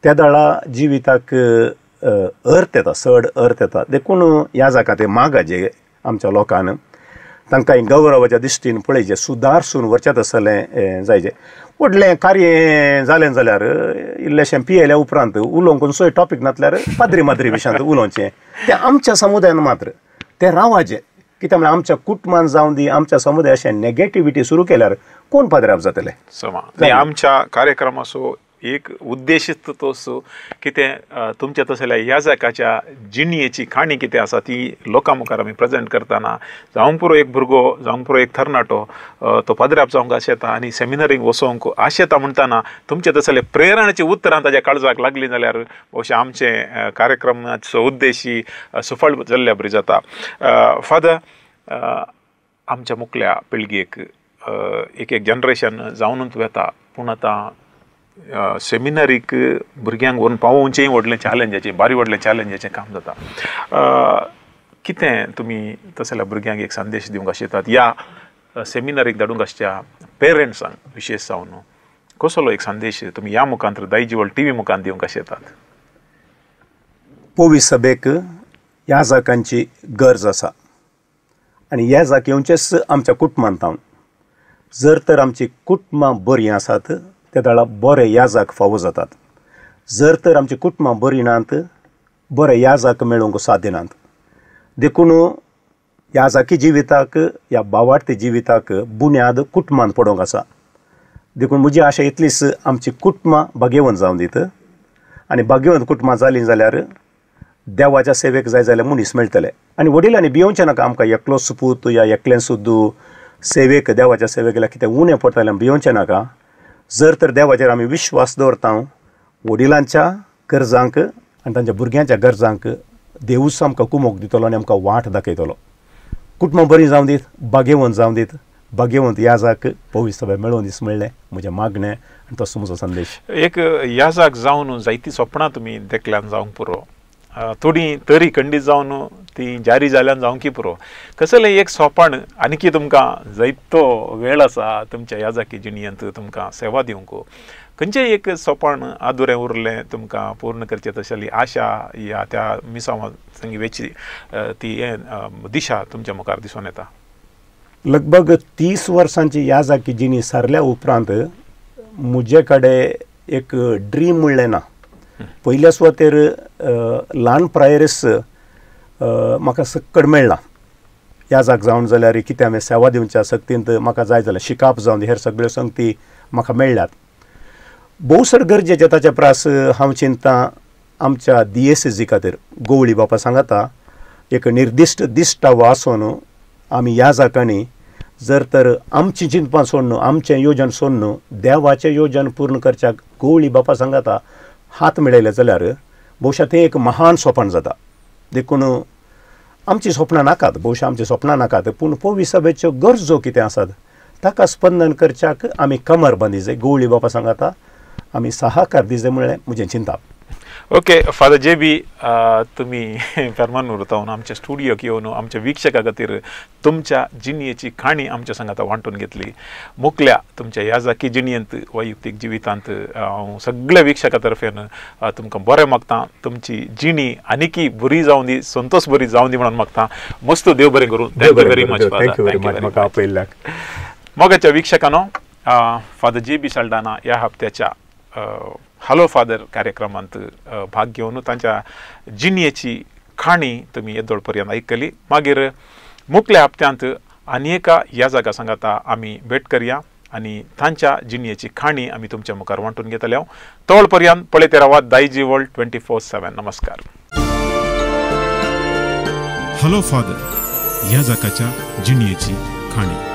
त्या दाळा जिविताक अर्थ येता चड अर्थ येता देखून ह्या जाका ते मागाचे आमच्या लोकांन तांकां गौरवाच्या दिश्टीन पळयचें सुदारसून वचत आसलें जायचें व्हडलें कार्य जालें जाल्यार इल्लेशें पियेल्या उपरांत उलोवंक सोय टॉपीक नासल्यार पाद्री माद्री विशयांत उलोवचें तें आमच्या समुदायान मात्र तें रावाचें कित्याक म्हळ्यार आमच्या कुटुंबान जावं दी आमच्या समुदाय अशें नेगेटिविटी सुरू केल्यार कोण पाद्राप जातले समा आमच्या कार्यक्रमाचो एक उद्देशीत तो असो की ते तुमच्या तसल्या ह्या जाकाच्या जिणयेची खाणी कितें आसा ती लोकां मुखार आमी प्रेजेंट करतना जावं पुरो एक भुरगो जावं पुरो एक तरणाटो तो पाद्राप जावंक आशेता आनी सेमिनारीक वचोंक आशेता म्हणटाना तुमचे तसले प्रेरणाची उतरां ताच्या काळजाक लागलीं जाल्यार भोवशा आमचे कार्यक्रमाचो उद्देशी सफळ जाल्ल्या बरी जाता फादर आमच्या मुखल्या पिळगेक एक जनरेशन जावनूच वेता पूण आतां सेमिनारीक भुरग्यांक व्हरून पावोवचेंय व्हडलें चॅलेंजाचें बारी व्हडलें चॅलेंजाचें काम जाता कितें तुमी तसल्या भुरग्यांक एक संदेश दिवंक आशेतात या सेमिनारीक धाडूंक आसच्या पेरंट्सांक विशेश जावन कसलो एक संदेश तुमी ह्या मुखांतर दायजीवळ टीव्ही मुखांत दिवंक आशेतात पोवी सभेक ह्या जाकांची गरज आसा आनी ह्या जाक येवचेच आमच्या कुटुंबांत जावन जर तर आमची कुटुंबां बरीं आसात त्या दाळा बरे याजाक फावो जातात जर तर आमची कुटुंबां बरीं नात बरे याजाक मेळोवंक साध्य नात देखून याजाकी जिविताक ह्या बावार्थी जिविताक बुन्याद कुटुंबांत पडोवंक आसा देखून म्हजी आशा इतलीच आमची कुटुंबां भाग्यवंत जावन दीत आनी भाग्यवंत कुटुंबां जालीं जाल्यार देवाच्या सेवेक जाय जाल्यार मनीस मेळटले आनी वडिलांनी भियोवचें नाका आमकां एकलो सुपूत या एकलें सुद्दां सेवेक देवाच्या सेवेक गेल्यार कितें उणें पडटलें भियोवचें नाका जर तर देवाचेर आमी विश्वास दवरता वडिलांच्या गरजांक आनी तांच्या भुरग्यांच्या गरजांक देवूच आमकां कुमोक दितलो आनी आमकां वाट दाखयतलो कुटुंबां बरीं जावं दीत भाग्यवंत जावं दीत भाग्यवंत याजाक पवित्र सभा मेळोवन दीस म्हणलें म्हजें मागणें आनी तसो म्हजो संदेश एक याजाक जावन जायतीं स्वप्नां तुमी देखल्यान जावंक पुरो थोडी तरी खंडीत जावन ती जारी जाल्यान जावंकी पुरो कसलें एक सोपान आनीकी तुमकां जायतो वेळ आसा तुमच्या याजाकी जिणयेंत तुमकां सेवा दिवंक खंयचें एक सोपान आदुरें उरलें तुमकां पूर्ण करचें तशेली आशा या त्या मिसांव संगी वेची ती दिशा तुमच्या मुखार दिसून येता लगभग 30 वर्सांची याजाकी जिणी सारल्या उपरांत म्हजे कडेन एक ड्रीम म्हणलें ना पयल्या सुवातेर ल्हान प्रायरेस म्हाका सक्कड मेळ्ळा ह्या जाग जावन जाल्यार कितें हांवें सेवा दिवच्या सक्तींत म्हाका जाय जाल्यार शिकाप जावन हेर सगळ्यो संगती म्हाका मेळ्ळ्यात भोव सर गरजेचे ताचे प्रास हांव चिंतां आमच्या DSSG खातीर गोवळी बापा सांगता एक निर्दिश्ट दिश्ट वासून आमी ह्या जाकांनी जर तर आमची चिंतपां सोडून आमचें योजन सोडून देवाचें योजन पूर्ण करच्याक गोवळी बापा सांगता हात मेळयले जाल्यार भोवशा तें एक महान सोपण जाता देखून आमची स्वप्नां नाकात भोवशा आमची स्वप्नां नाकात पूण पवी सभेच्यो गरजो कितें आसात ताका स्पंदन करच्याक आमी कमर बांदी जाय गोवळी बापा सांगता आमी सहकार दिजे म्हणलें म्हजें चिंता ओके फादर JB तुम्ही फर्मान उरतावन आमच्या स्टुडियोक येवन आमच्या वीक्षका खातीर तुमच्या जिणयेची खाणी आमच्या संगात वांटून घेतली मुखल्या तुमच्या याजाकी जिणयेंत वैयक्तीक जिवितांत हांव सगळ्या वीक्षका तर्फेन तुमकां बरें मागता तुमची जिणी आनीकी बरी जावन दी संतोष बरी जावन दी म्हणून मागता मस्त देव बरें करूं थँक्यू व्हेरी मच म्हाका आपयल्ल्याक मोगाच्या वीक्षकांनो फादर JB साल्ढाणा ह्या हप्त्याच्या हॅलो फादर कार्यक्रमांत भाग घेवन तांच्या जिणयेची खाणी तुमी येदोळ पर्यंत आयकली. मागीर मुखल्या हप्त्यांत आनी एका याजका सांगाता आमी भेट करया आनी तांच्या जिणयेची खाणी आमी तुमच्या मुखार वांटून घेतले. तोळ पर्यंत पळयते रावात दायजी वर्ल्ड 24/7. नमस्कार. हॅलो फादर याजकाच्या जिणयेची खाणी.